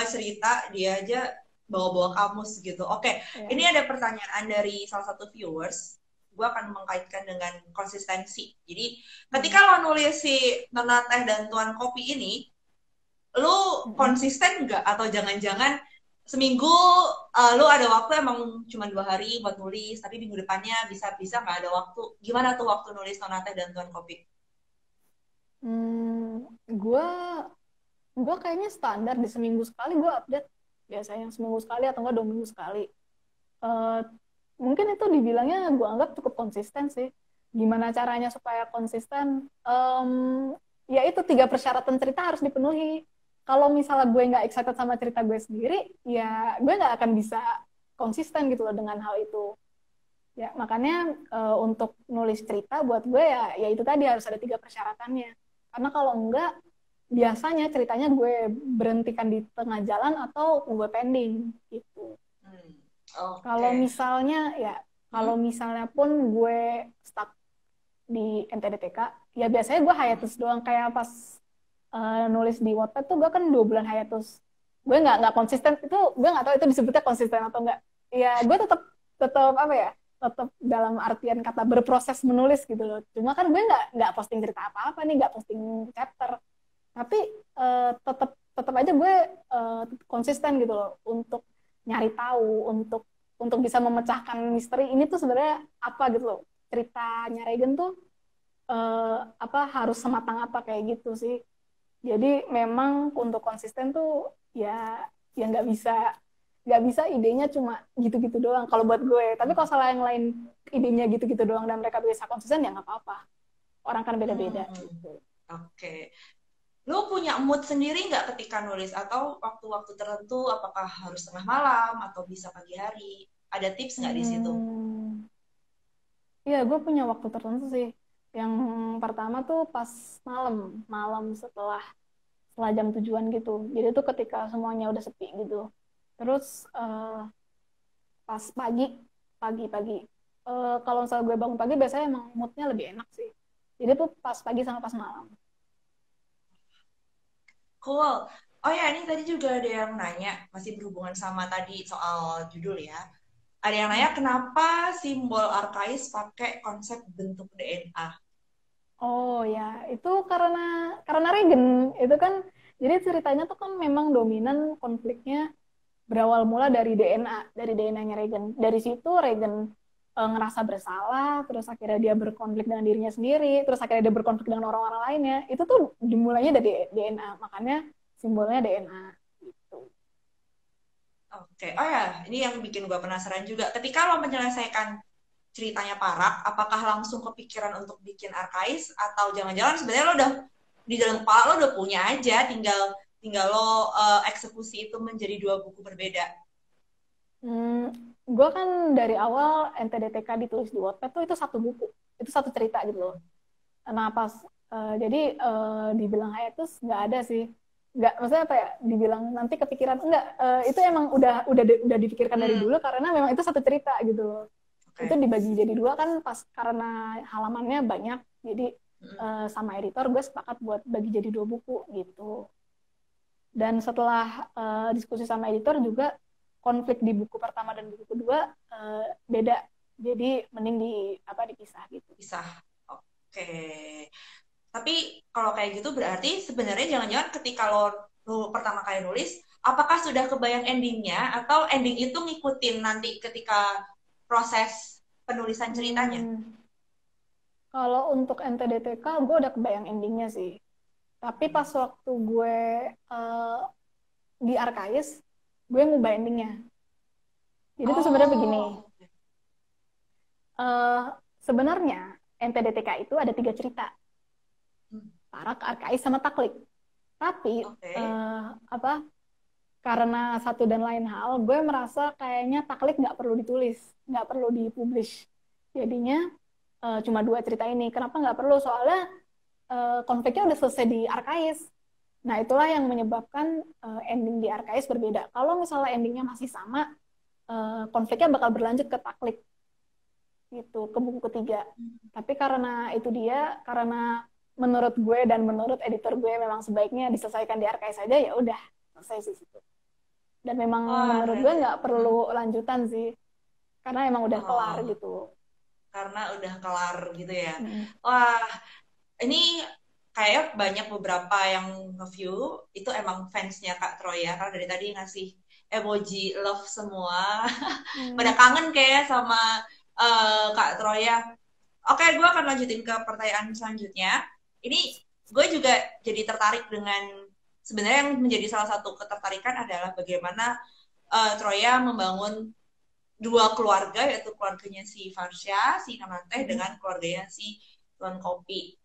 Speaker 1: cerita dia aja bawa-bawa kamus gitu. Oke, ini
Speaker 2: Ya.
Speaker 1: ada pertanyaan dari salah satu viewers. Gue akan mengkaitkan dengan konsistensi. Jadi, ketika
Speaker 2: Hmm.
Speaker 1: lo nulis si Nona Teh dan Tuan Kopi ini, lo
Speaker 2: Mm-mm.
Speaker 1: konsisten nggak? Atau jangan-jangan seminggu lo ada waktu emang cuma 2 hari buat nulis, tapi minggu depannya bisa-bisa nggak ada waktu. Gimana tuh waktu nulis Nona Teh dan Tuan Kopi?
Speaker 2: Hmm, gue gue kayaknya standar di seminggu sekali gue update, biasanya seminggu sekali atau enggak 2 minggu sekali. Eh, Mungkin itu dibilangnya gue anggap cukup konsisten sih. Gimana caranya supaya konsisten? Ya itu 3 persyaratan cerita harus dipenuhi. Kalau misalnya gue nggak excited sama cerita gue sendiri, ya gue nggak akan bisa konsisten gitu loh dengan hal itu. Ya makanya untuk nulis cerita buat gue ya itu tadi harus ada 3 persyaratannya. Karena kalau enggak, biasanya ceritanya gue berhentikan di tengah jalan atau gue pending gitu.
Speaker 1: Hmm,
Speaker 2: Kalau
Speaker 1: oke.
Speaker 2: misalnya ya,
Speaker 1: Hmm?
Speaker 2: kalau misalnya pun gue stuck di NTDTK, ya biasanya gue
Speaker 1: Hmm.
Speaker 2: hiatus doang, kayak pas nulis di Wattpad tuh gue kan 2 bulan hiatus. Gue nggak konsisten itu, gue nggak tahu itu disebutnya konsisten atau enggak. Ya gue tetap tetap apa ya, tetap dalam artian kata berproses menulis gitu loh. Cuma kan gue nggak posting cerita apa-apa nih, nggak posting chapter, tapi tetap tetap aja gue konsisten gitu loh untuk nyari tahu, untuk bisa memecahkan misteri ini tuh sebenarnya apa gitu loh, ceritanya Regen tuh apa harus sematang apa kayak gitu sih. Jadi memang untuk konsisten tuh ya ya nggak bisa idenya cuma gitu-gitu doang kalau buat gue. Tapi kalau salah yang lain idenya gitu-gitu doang dan mereka bisa konsisten ya nggak apa-apa. Orang kan beda-beda
Speaker 1: Hmm.
Speaker 2: gitu.
Speaker 1: Oke. Lu punya mood sendiri nggak ketika nulis? Atau waktu-waktu tertentu, apakah harus tengah malam atau bisa pagi hari? Ada tips nggak di situ?
Speaker 2: Hmm, Iya, gue punya waktu tertentu sih. Yang pertama tuh pas malam, malam setelah jam tujuan gitu. Jadi tuh ketika semuanya udah sepi gitu. Terus pas pagi, pagi-pagi. Kalau misalnya gue bangun pagi, biasanya emang moodnya lebih enak sih. Jadi tuh pas pagi sama pas malam.
Speaker 1: Cool. Oh ya, ini tadi juga ada yang nanya, masih berhubungan sama tadi soal judul ya. Ada yang nanya,
Speaker 2: Hmm.
Speaker 1: kenapa simbol arkais pakai konsep bentuk DNA?
Speaker 2: Oh ya, itu karena Regen itu kan. Jadi ceritanya tuh kan memang dominan konfliknya berawal mula dari DNA, dari DNA-nya Reagan. Dari situ Reagan ngerasa bersalah, terus akhirnya dia berkonflik dengan dirinya sendiri, terus akhirnya dia berkonflik dengan orang-orang lainnya. Itu tuh dimulainya dari DNA, makanya simbolnya DNA gitu.
Speaker 1: Oke, oh ya, ini yang bikin gue penasaran juga. Ketika lo menyelesaikan ceritanya Parak, apakah langsung kepikiran untuk bikin arkais atau jangan-jangan sebenarnya lo udah di dalam kepala lo udah punya aja, tinggal tinggal lo eksekusi itu menjadi 2 buku berbeda.
Speaker 2: Gue kan dari awal NTDTK ditulis di Wattpad tuh itu satu buku, itu satu cerita gitu loh. Nah pas jadi dibilang hiatus nggak ada sih, nggak, maksudnya apa ya, dibilang nanti kepikiran enggak, itu emang udah dipikirkan dari
Speaker 1: Hmm,
Speaker 2: dulu karena memang itu satu cerita gitu loh. Itu
Speaker 1: oke.
Speaker 2: dibagi jadi dua kan pas karena halamannya banyak, jadi
Speaker 1: Hmm.
Speaker 2: sama editor gue sepakat buat bagi jadi 2 buku gitu. Dan setelah diskusi sama editor juga, konflik di buku pertama dan buku kedua beda, jadi mending dipisah gitu.
Speaker 1: Bisa. Oke. Tapi kalau kayak gitu berarti sebenarnya jangan-jangan ketika lo pertama kali nulis, apakah sudah kebayang endingnya atau ending itu ngikutin nanti ketika proses penulisan ceritanya?
Speaker 2: Hmm, Kalau untuk NTDTK gue udah kebayang endingnya sih. Tapi pas waktu gue uh, di Arkais, gue ngubah endingnya. Jadi tuh sebenarnya begini.
Speaker 1: Oh,
Speaker 2: uh, Sebenarnya NTDTK itu ada 3 cerita.
Speaker 1: hmm,
Speaker 2: Parak, Arkais, sama Taklik. Tapi
Speaker 1: oke.
Speaker 2: apa? Karena satu dan lain hal, gue merasa kayaknya Taklik nggak perlu ditulis, nggak perlu dipublish. Jadinya cuma 2 cerita ini. Kenapa nggak perlu? Soalnya konfliknya udah selesai di Arkais. Nah, itulah yang menyebabkan ending di Arkais berbeda. Kalau misalnya endingnya masih sama, konfliknya bakal berlanjut ke Taklik gitu, ke buku ketiga. Tapi karena itu dia, karena menurut gue dan menurut editor gue memang sebaiknya diselesaikan di Arkais saja, ya udah selesai sih situ. Dan memang
Speaker 1: Wah,
Speaker 2: menurut gue nggak perlu lanjutan sih, karena emang udah kelar
Speaker 1: oh,
Speaker 2: gitu.
Speaker 1: karena udah kelar gitu ya.
Speaker 2: Mm.
Speaker 1: Wah, ini kayak banyak beberapa yang nge-view itu emang fansnya Kak Troy ya, karena dari tadi ngasih emoji love semua. Pada
Speaker 2: Hmm.
Speaker 1: kangen kayak sama Kak Troy ya. Oke, gue akan lanjutin ke pertanyaan selanjutnya. Ini gue juga jadi tertarik dengan sebenarnya yang menjadi salah satu ketertarikan adalah bagaimana Troya membangun dua keluarga, yaitu keluarganya si Farsha, si Nonanteh,
Speaker 2: Mm.
Speaker 1: dengan keluarganya si Tuan Kopi.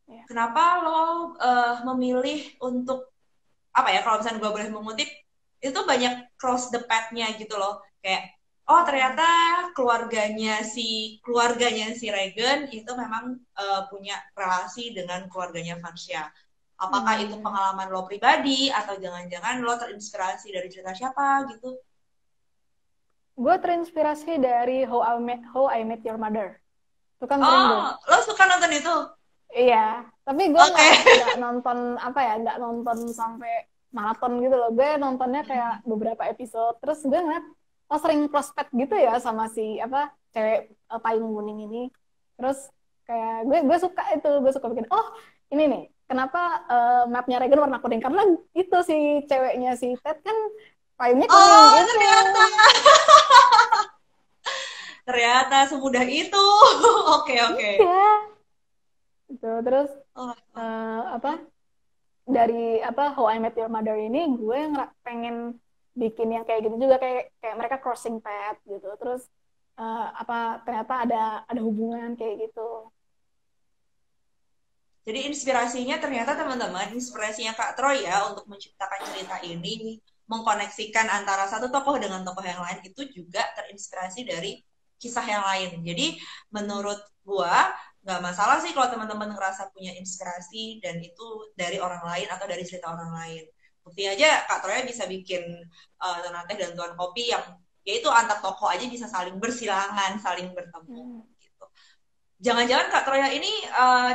Speaker 2: Ya.
Speaker 1: Kenapa lo memilih untuk apa ya, kalau misalnya gue boleh mengutip, itu banyak cross the path-nya gitu loh, kayak oh
Speaker 2: Oh.
Speaker 1: ternyata keluarganya si Regen itu memang punya relasi dengan keluarganya Farsha. Apakah itu
Speaker 2: Hmm.
Speaker 1: pengalaman lo pribadi atau jangan-jangan lo terinspirasi dari cerita siapa gitu?
Speaker 2: Gue terinspirasi dari How I Met Your Mother. Itu kan sering tuh.
Speaker 1: Oh, lo suka nonton itu?
Speaker 2: Iya, tapi gue
Speaker 1: Oke.
Speaker 2: nggak nonton apa ya, nggak nonton sampai maraton gitu loh. Gue nontonnya kayak beberapa episode. Terus gue ngeliat, oh sering prospek gitu ya sama si apa cewek payung kuning ini. Terus kayak gue suka itu, gue suka bikin. Oh ini nih, kenapa mapnya Regan warna kuning? Karena itu si ceweknya si Ted kan payungnya kuning
Speaker 1: Oh,
Speaker 2: gitu.
Speaker 1: ternyata ternyata semudah itu. Oke, oke.
Speaker 2: Iya. Gitu. Terus
Speaker 1: Oh, oh.
Speaker 2: apa dari apa How I Met Your Mother ini gue pengen bikin yang kayak gitu juga, kayak kayak mereka crossing path gitu. Terus apa ternyata ada hubungan kayak gitu.
Speaker 1: Jadi inspirasinya ternyata teman-teman, inspirasinya Kak Troy ya untuk menciptakan cerita ini, mengkoneksikan antara satu tokoh dengan tokoh yang lain itu juga terinspirasi dari kisah yang lain. Jadi menurut gua nggak masalah sih kalau teman-teman ngerasa punya inspirasi dan itu dari orang lain atau dari cerita orang lain. Bukti aja Kak Troy bisa bikin Ternate dan Tuan Kopi yang yaitu antar tokoh aja bisa saling bersilangan, saling bertemu
Speaker 2: Hmm.
Speaker 1: gitu. Jangan-jangan Kak Troya ini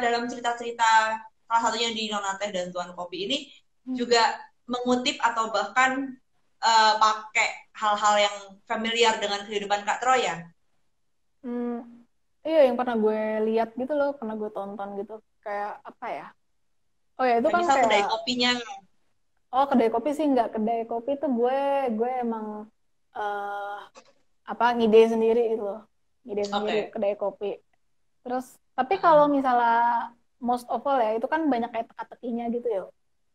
Speaker 1: dalam cerita-cerita salah satunya di Nona Teh dan Tuan Kopi ini juga mengutip atau bahkan pakai hal-hal yang familiar dengan kehidupan Kak Troya.
Speaker 2: Hmm. Iya yang pernah gue lihat gitu loh, pernah gue tonton gitu, kayak apa ya, oh ya itu
Speaker 1: Kayak
Speaker 2: kan
Speaker 1: misal
Speaker 2: kayak,
Speaker 1: kedai kopinya.
Speaker 2: oh kedai kopi sih nggak, kedai kopi tuh gue emang eh apa ngide sendiri gitu loh, ngide
Speaker 1: Oke.
Speaker 2: sendiri
Speaker 1: Okay.
Speaker 2: kedai kopi. Terus, tapi kalau misalnya most of all ya, itu kan banyak kayak teka-tekinya gitu ya.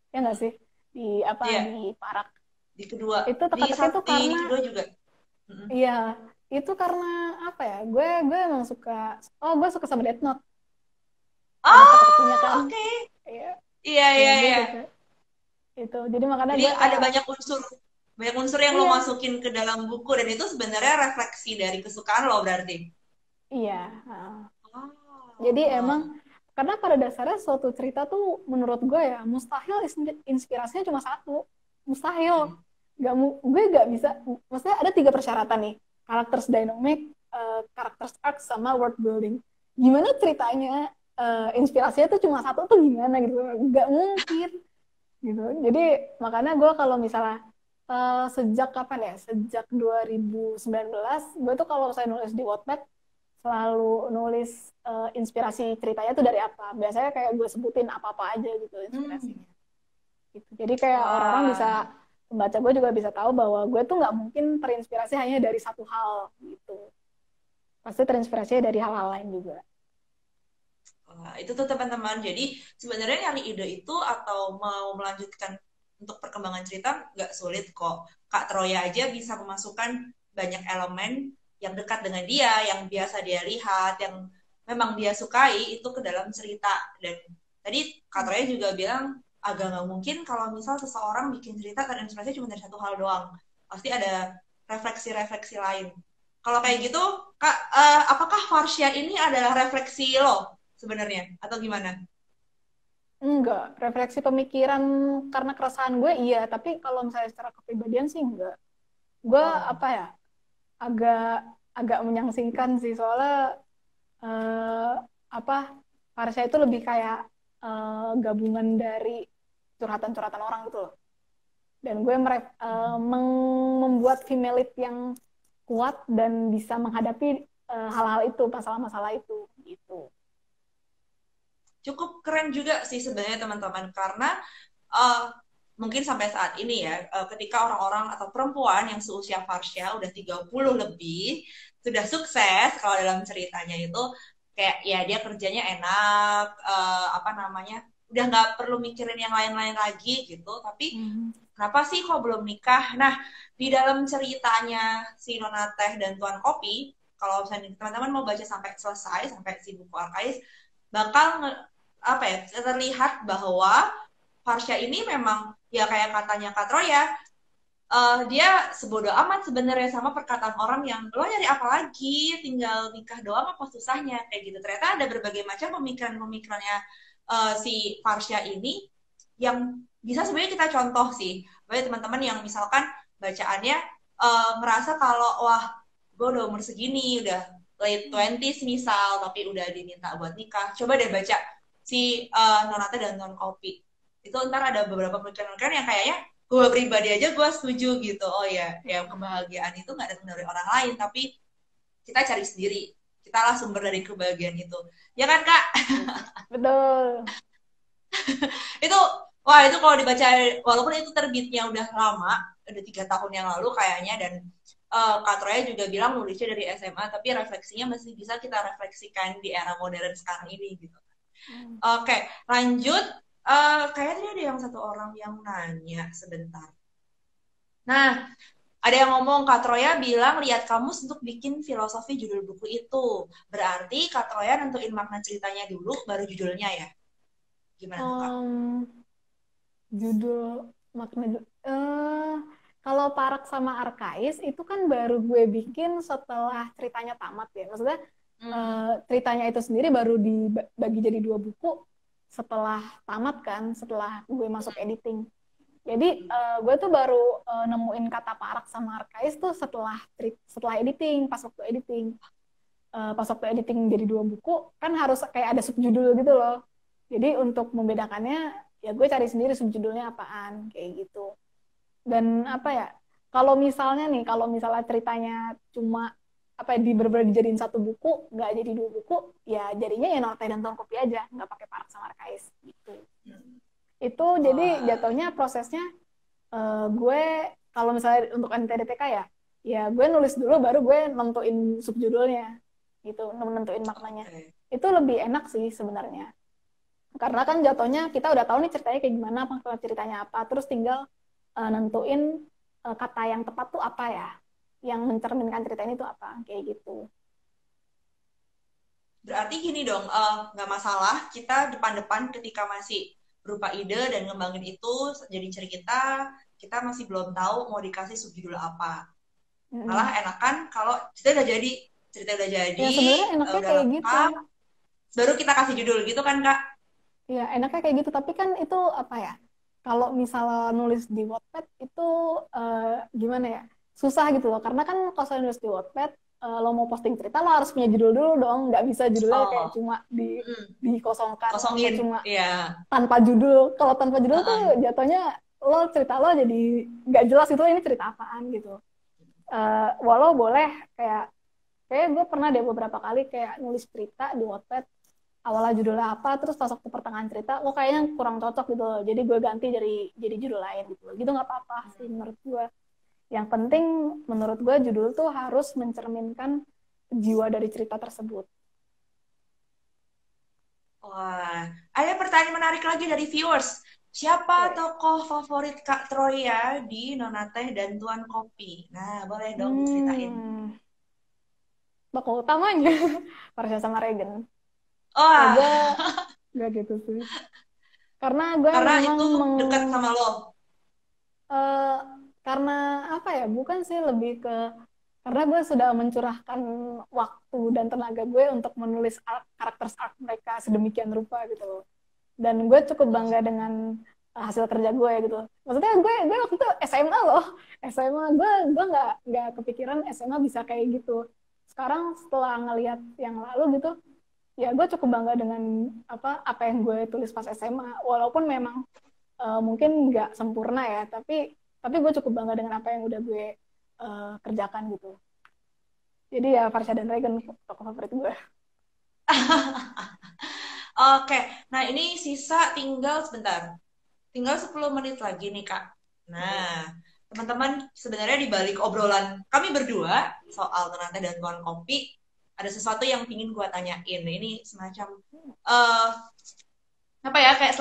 Speaker 2: Ya nggak sih? Di apa
Speaker 1: Iya,
Speaker 2: di Parak.
Speaker 1: di kedua.
Speaker 2: Itu
Speaker 1: Di,
Speaker 2: teka-teki itu
Speaker 1: di
Speaker 2: karena
Speaker 1: kedua juga. Mm-mm.
Speaker 2: iya, itu karena apa ya? Gue emang suka, oh gue suka sama Death Note. Banyak teka-tekinya kan.
Speaker 1: Oh, oke. Okay.
Speaker 2: Iya,
Speaker 1: Iya,
Speaker 2: iya
Speaker 1: iya,
Speaker 2: gue
Speaker 1: iya.
Speaker 2: suka itu. Jadi makanya
Speaker 1: Jadi
Speaker 2: gue
Speaker 1: ada
Speaker 2: kayak
Speaker 1: banyak unsur yang lo
Speaker 2: iya,
Speaker 1: masukin ke dalam buku dan itu sebenarnya refleksi dari kesukaan lo berarti.
Speaker 2: iya. Heeh. Jadi emang
Speaker 1: Oh.
Speaker 2: karena pada dasarnya suatu cerita tuh menurut gue ya mustahil inspirasinya cuma satu, mustahil. Gue gak bisa, maksudnya ada tiga persyaratan nih, karakter dynamic, karakter arc, sama world building. Gimana ceritanya inspirasinya tuh cuma satu tuh gimana gitu, gak mungkin gitu. Jadi makanya gue kalau misalnya sejak kapan ya, sejak 2019 gue tuh kalau saya nulis di Wattpad selalu nulis inspirasi ceritanya tuh dari apa. Biasanya kayak gue sebutin apa-apa aja gitu
Speaker 1: Hmm.
Speaker 2: inspirasinya. Gitu. Jadi kayak orang-orang bisa,
Speaker 1: Wah,
Speaker 2: pembaca gue juga bisa tahu bahwa gue tuh nggak mungkin terinspirasi hanya dari satu hal gitu. Pasti terinspirasi dari hal-hal lain juga.
Speaker 1: wah, itu tuh teman-teman. Jadi sebenarnya nyari ide itu atau mau melanjutkan untuk perkembangan cerita nggak sulit kok. Kak Troya aja bisa memasukkan banyak elemen yang dekat dengan dia, yang biasa dia lihat, yang memang dia sukai itu ke dalam cerita. Dan tadi Kak Troya juga bilang agak nggak mungkin kalau misal seseorang bikin cerita terinspirasi cuma dari satu hal doang. Pasti ada refleksi-refleksi lain. Kalau kayak gitu, Kak, apakah Farsha ini adalah refleksi lo sebenarnya atau gimana?
Speaker 2: Enggak, refleksi pemikiran karena keresahan gue iya, tapi kalau misalnya secara kepribadian sih enggak. Gue
Speaker 1: Oh,
Speaker 2: apa ya, agak agak menyangsingkan sih soalnya eh, apa Farsha itu lebih kayak gabungan dari curhatan-curhatan orang gitu loh. Dan gue membuat female lead yang kuat dan bisa menghadapi hal-hal itu, masalah-masalah itu gitu.
Speaker 1: Cukup keren juga sih sebenarnya teman-teman, karena uh, mungkin sampai saat ini ya, ketika orang-orang atau perempuan yang seusia Farsha udah 30 lebih, sudah sukses kalau dalam ceritanya itu, kayak ya dia kerjanya enak, apa namanya, udah nggak perlu mikirin yang lain-lain lagi gitu, tapi kenapa sih kok belum nikah? Nah, di dalam ceritanya si Nona Teh dan Tuan Kopi, kalau misalnya teman-teman mau baca sampai selesai, sampai si buku Arkais, bakal apa ya, terlihat bahwa Farsha ini memang ya kayak katanya Kak Troya, dia sebodoh amat sebenarnya sama perkataan orang yang lo nyari apa lagi, tinggal nikah doang apa susahnya kayak gitu. Ternyata ada berbagai macam pemikiran-pemikirannya si Farsha ini yang bisa sebenarnya kita contoh sih. Bagi teman-teman yang misalkan bacaannya ngerasa kalau wah gue udah umur segini, udah late 20s misal, tapi udah diminta buat nikah. Coba deh baca si Nonate dan Non Kopi. Itu ntar ada beberapa pemikiran-pemikiran yang kayaknya gue pribadi aja gue setuju gitu. Oh ya, ya kebahagiaan itu nggak datang dari orang lain, tapi kita cari sendiri. Kita lah sumber dari kebahagiaan itu. Ya kan Kak?
Speaker 2: Betul.
Speaker 1: Itu wah itu kalau dibaca, walaupun itu terbitnya udah lama, udah 3 tahun yang lalu kayaknya, dan Kak Troya juga bilang nulisnya dari SMA, tapi refleksinya masih bisa kita refleksikan di era modern sekarang ini gitu. Oke, lanjut. Kayaknya tadi ada yang satu orang yang nanya sebentar. Nah, ada yang ngomong, Kak Troya bilang lihat kamus untuk bikin filosofi judul buku itu. Berarti Kak Troya nentuin makna ceritanya dulu, baru judulnya ya? Gimana tuh Kak?
Speaker 2: Judul makna kalau Parak sama Arkais itu kan baru gue bikin setelah ceritanya tamat ya. Maksudnya ceritanya itu sendiri baru dibagi jadi 2 buku setelah tamat kan, setelah gue masuk editing. Jadi gue tuh baru nemuin kata Parak sama Arkais tuh setelah editing, pas waktu editing. Pas waktu editing jadi 2 buku kan harus kayak ada subjudul gitu loh. Jadi untuk membedakannya ya gue cari sendiri subjudulnya apaan kayak gitu. Dan apa ya, kalau misalnya ceritanya cuma apa ya, bener-bener dijadiin 1 buku, nggak jadi 2 buku, ya jadinya ya Norte dan Tuan Kopi aja, nggak pakai Parak sama Arkais gitu. Itu jadi jatuhnya prosesnya gue kalau misalnya untuk NTDTK ya gue nulis dulu baru gue nentuin subjudulnya gitu, nentuin maknanya. Itu lebih enak sih sebenarnya. Karena kan jatuhnya kita udah tahu nih ceritanya kayak gimana, makna ceritanya apa, terus tinggal nentuin kata yang tepat tuh apa ya, yang mencerminkan cerita ini tuh apa, kayak gitu.
Speaker 1: Berarti gini dong, nggak masalah kita depan-depan ketika masih berupa ide dan ngembangin itu jadi cerita, kita masih belum tahu mau dikasih subjudul apa. Malah enakan kalau cerita udah jadi,
Speaker 2: ya sebenarnya enaknya
Speaker 1: udah
Speaker 2: kayak
Speaker 1: lengkap,
Speaker 2: gitu.
Speaker 1: Baru kita kasih judul gitu kan Kak?
Speaker 2: Ya enaknya kayak gitu, tapi kan itu apa ya, kalau misalnya nulis di Wattpad itu gimana ya, susah gitu loh, karena kan kalau nulis di Wattpad lo mau posting cerita lo harus punya judul dulu dong, nggak bisa judulnya kayak cuma dikosongkan atau cuma tanpa judul. Kalau tanpa judul tuh jatuhnya cerita lo jadi nggak jelas itu ini cerita apaan gitu. Walau boleh kayak gue pernah deh beberapa kali kayak nulis cerita di Wattpad, awalnya judulnya apa, terus pas waktu pertengahan cerita kok kayaknya kurang cocok gitu loh, jadi gue ganti jadi judul lain gitu nggak apa-apa sih menurut gue. Yang penting menurut gue judul tuh harus mencerminkan jiwa dari cerita tersebut.
Speaker 1: Wah, ada pertanyaan menarik lagi dari viewers. Siapa tokoh favorit Kak Troya di Nona Teh dan Tuan Kopi? Nah, boleh dong ceritain.
Speaker 2: Tokoh utamanya Farsha sama Regen.
Speaker 1: Oh,
Speaker 2: gak gitu sih. Karena gue
Speaker 1: memang itu dekat sama lo.
Speaker 2: Karena apa ya? Bukan sih, lebih ke karena gue sudah mencurahkan waktu dan tenaga gue untuk menulis karakter arc mereka sedemikian rupa gitu loh. Dan gue cukup bangga dengan hasil kerja gue gitu. Maksudnya gue waktu itu SMA loh. SMA gue nggak kepikiran SMA bisa kayak gitu. Sekarang setelah ngelihat yang lalu gitu, ya gue cukup bangga dengan apa yang gue tulis pas SMA, walaupun memang mungkin nggak sempurna ya, tapi Tapi gue cukup bangga dengan apa yang udah gue kerjakan gitu. Jadi ya Farsha dan Regan tokoh favorit gue.
Speaker 1: Oke, nah ini sisa tinggal sebentar. Tinggal 10 menit lagi nih, Kak. Nah, teman-teman, sebenarnya di balik obrolan kami berdua soal Ternate dan Tuan Kopi, ada sesuatu yang ingin gue tanyain. Ini semacam uh, apa ya, kayak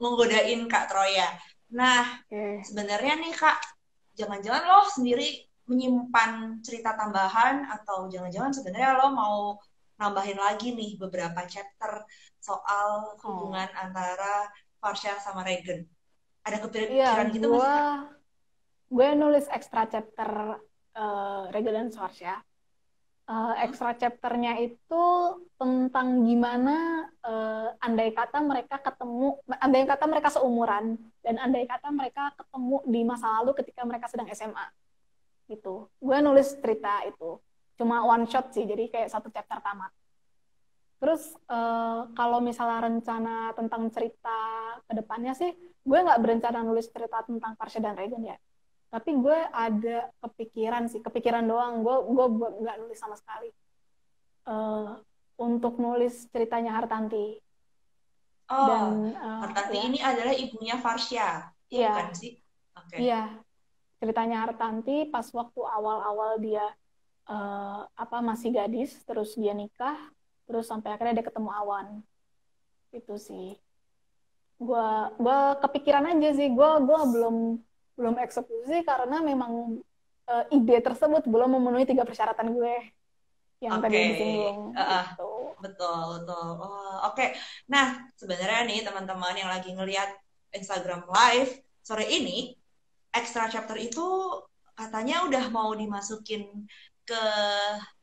Speaker 1: menggodain Kak Troya. Nah, sebenarnya nih Kak, jangan-jangan lo sendiri menyimpan cerita tambahan atau jangan-jangan sebenarnya lo mau nambahin lagi nih beberapa chapter soal hubungan antara Farsha sama Regan. Ada kepikiran gitu nggak sih, Kak?
Speaker 2: Gue nulis extra chapter Regan dan Farsha. Extra chapternya itu tentang gimana andai kata mereka ketemu, andai kata mereka seumuran, dan andai kata mereka ketemu di masa lalu ketika mereka sedang SMA. Gitu. Gue nulis cerita itu. Cuma one shot sih, jadi kayak satu chapter tamat. Terus kalau misalnya rencana tentang cerita ke depannya sih, gue nggak berencana nulis cerita tentang Farsha dan Regan ya. Tapi gue ada kepikiran doang. Gue nggak nulis sama sekali. Untuk nulis ceritanya Hartanti.
Speaker 1: Dan Hartanti ya. Ini adalah ibunya Farsha, iya bukan sih?
Speaker 2: Okay. Iya, ceritanya Hartanti pas waktu awal-awal dia masih gadis, terus dia nikah, terus sampai akhirnya dia ketemu Awan. Itu sih. Gue kepikiran aja sih. Gue belum eksekusi karena memang ide tersebut belum memenuhi 3 persyaratan gue yang tadi disinggung.
Speaker 1: Gitu. Betul. Oke. Nah, sebenarnya nih teman-teman yang lagi ngelihat Instagram Live sore ini, extra chapter itu katanya udah mau dimasukin ke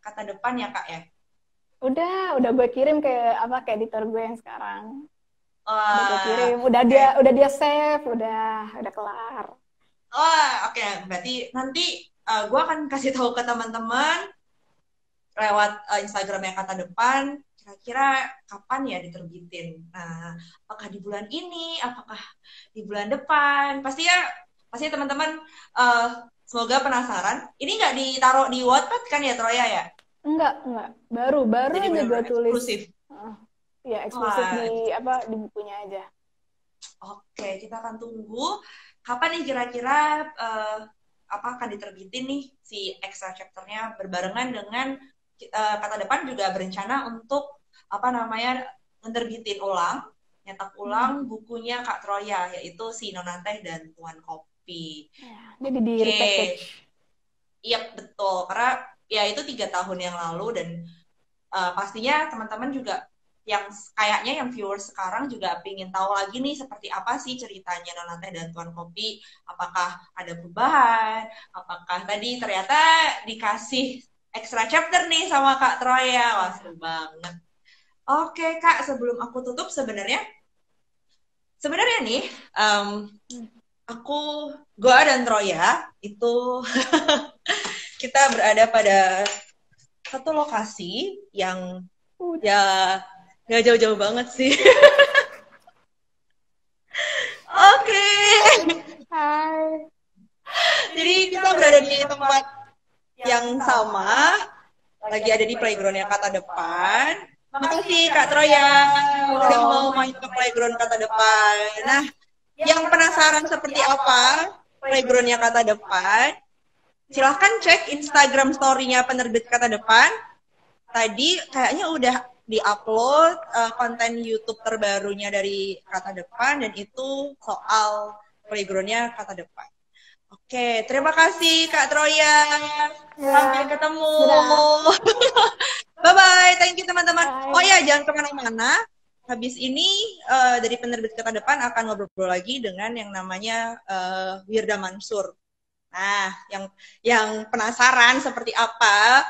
Speaker 1: kata depan ya, Kak ya?
Speaker 2: Udah gue kirim ke editor gue yang sekarang. Udah gue kirim, udah dia save, udah kelar.
Speaker 1: Oke. Berarti nanti gue akan kasih tahu ke teman-teman lewat Instagramnya Kata Depan, kira-kira kapan ya diterbitin. Nah, apakah di bulan ini, apakah di bulan depan? Pasti teman-teman semoga penasaran. Ini nggak ditaruh di Wattpad kan ya, Troya ya?
Speaker 2: Enggak. Baru jadi aja gue tulis. Eksklusif. Ya, eksklusif di bukunya aja.
Speaker 1: Oke, kita akan tunggu kapan nih kira-kira akan diterbitin nih si extra chapternya berbarengan dengan Kata Depan juga berencana untuk menerbitin ulang, nyetak ulang bukunya Kak Troya, yaitu si Nona Teh dan Tuan Kopi.
Speaker 2: Ya, jadi di repackage.
Speaker 1: Iya betul, karena ya itu 3 tahun yang lalu dan pastinya teman-teman juga yang kayaknya yang viewers sekarang juga ingin tahu lagi nih seperti apa sih ceritanya Nona Teh dan Tuan Kopi, apakah ada perubahan, apakah tadi ternyata dikasih extra chapter nih sama Kak Troya. Wah, seru banget. Oke, Kak, sebelum aku tutup sebenarnya nih, gue dan Troya itu kita berada pada satu lokasi yang ya gak jauh-jauh banget sih. Oke.
Speaker 2: Hai.
Speaker 1: Jadi kita berada di tempat yang sama, lagi ada di playgroundnya Kata Depan. Makasih Kak Troya udah mau main ke playground Kata Depan. Nah, yang penasaran seperti apa playgroundnya Kata Depan, silahkan cek Instagram story-nya penerbit Kata Depan. Tadi kayaknya udah di-upload konten YouTube terbarunya dari Kata Depan, dan itu soal playgroundnya Kata Depan. Oke, terima kasih Kak Troya. Sampai ketemu. Bye-bye, thank you teman-teman. Oh ya, jangan kemana-mana. Habis ini dari penerbit Kata Depan akan ngobrol lagi dengan yang namanya Wirda Mansur. Nah, yang penasaran seperti apa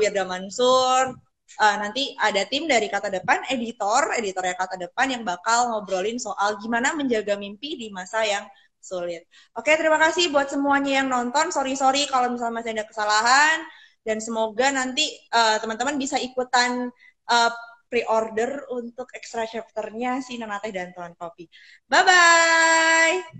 Speaker 1: Wirda Mansur, nanti ada tim dari Kata Depan, editornya Kata Depan yang bakal ngobrolin soal gimana menjaga mimpi di masa yang sulit. Oke, terima kasih buat semuanya yang nonton. Sorry kalau misalnya masih ada kesalahan. Dan semoga nanti teman-teman bisa ikutan pre-order untuk extra chapter-nya si Nona Teh dan Tuan Kopi. Bye-bye!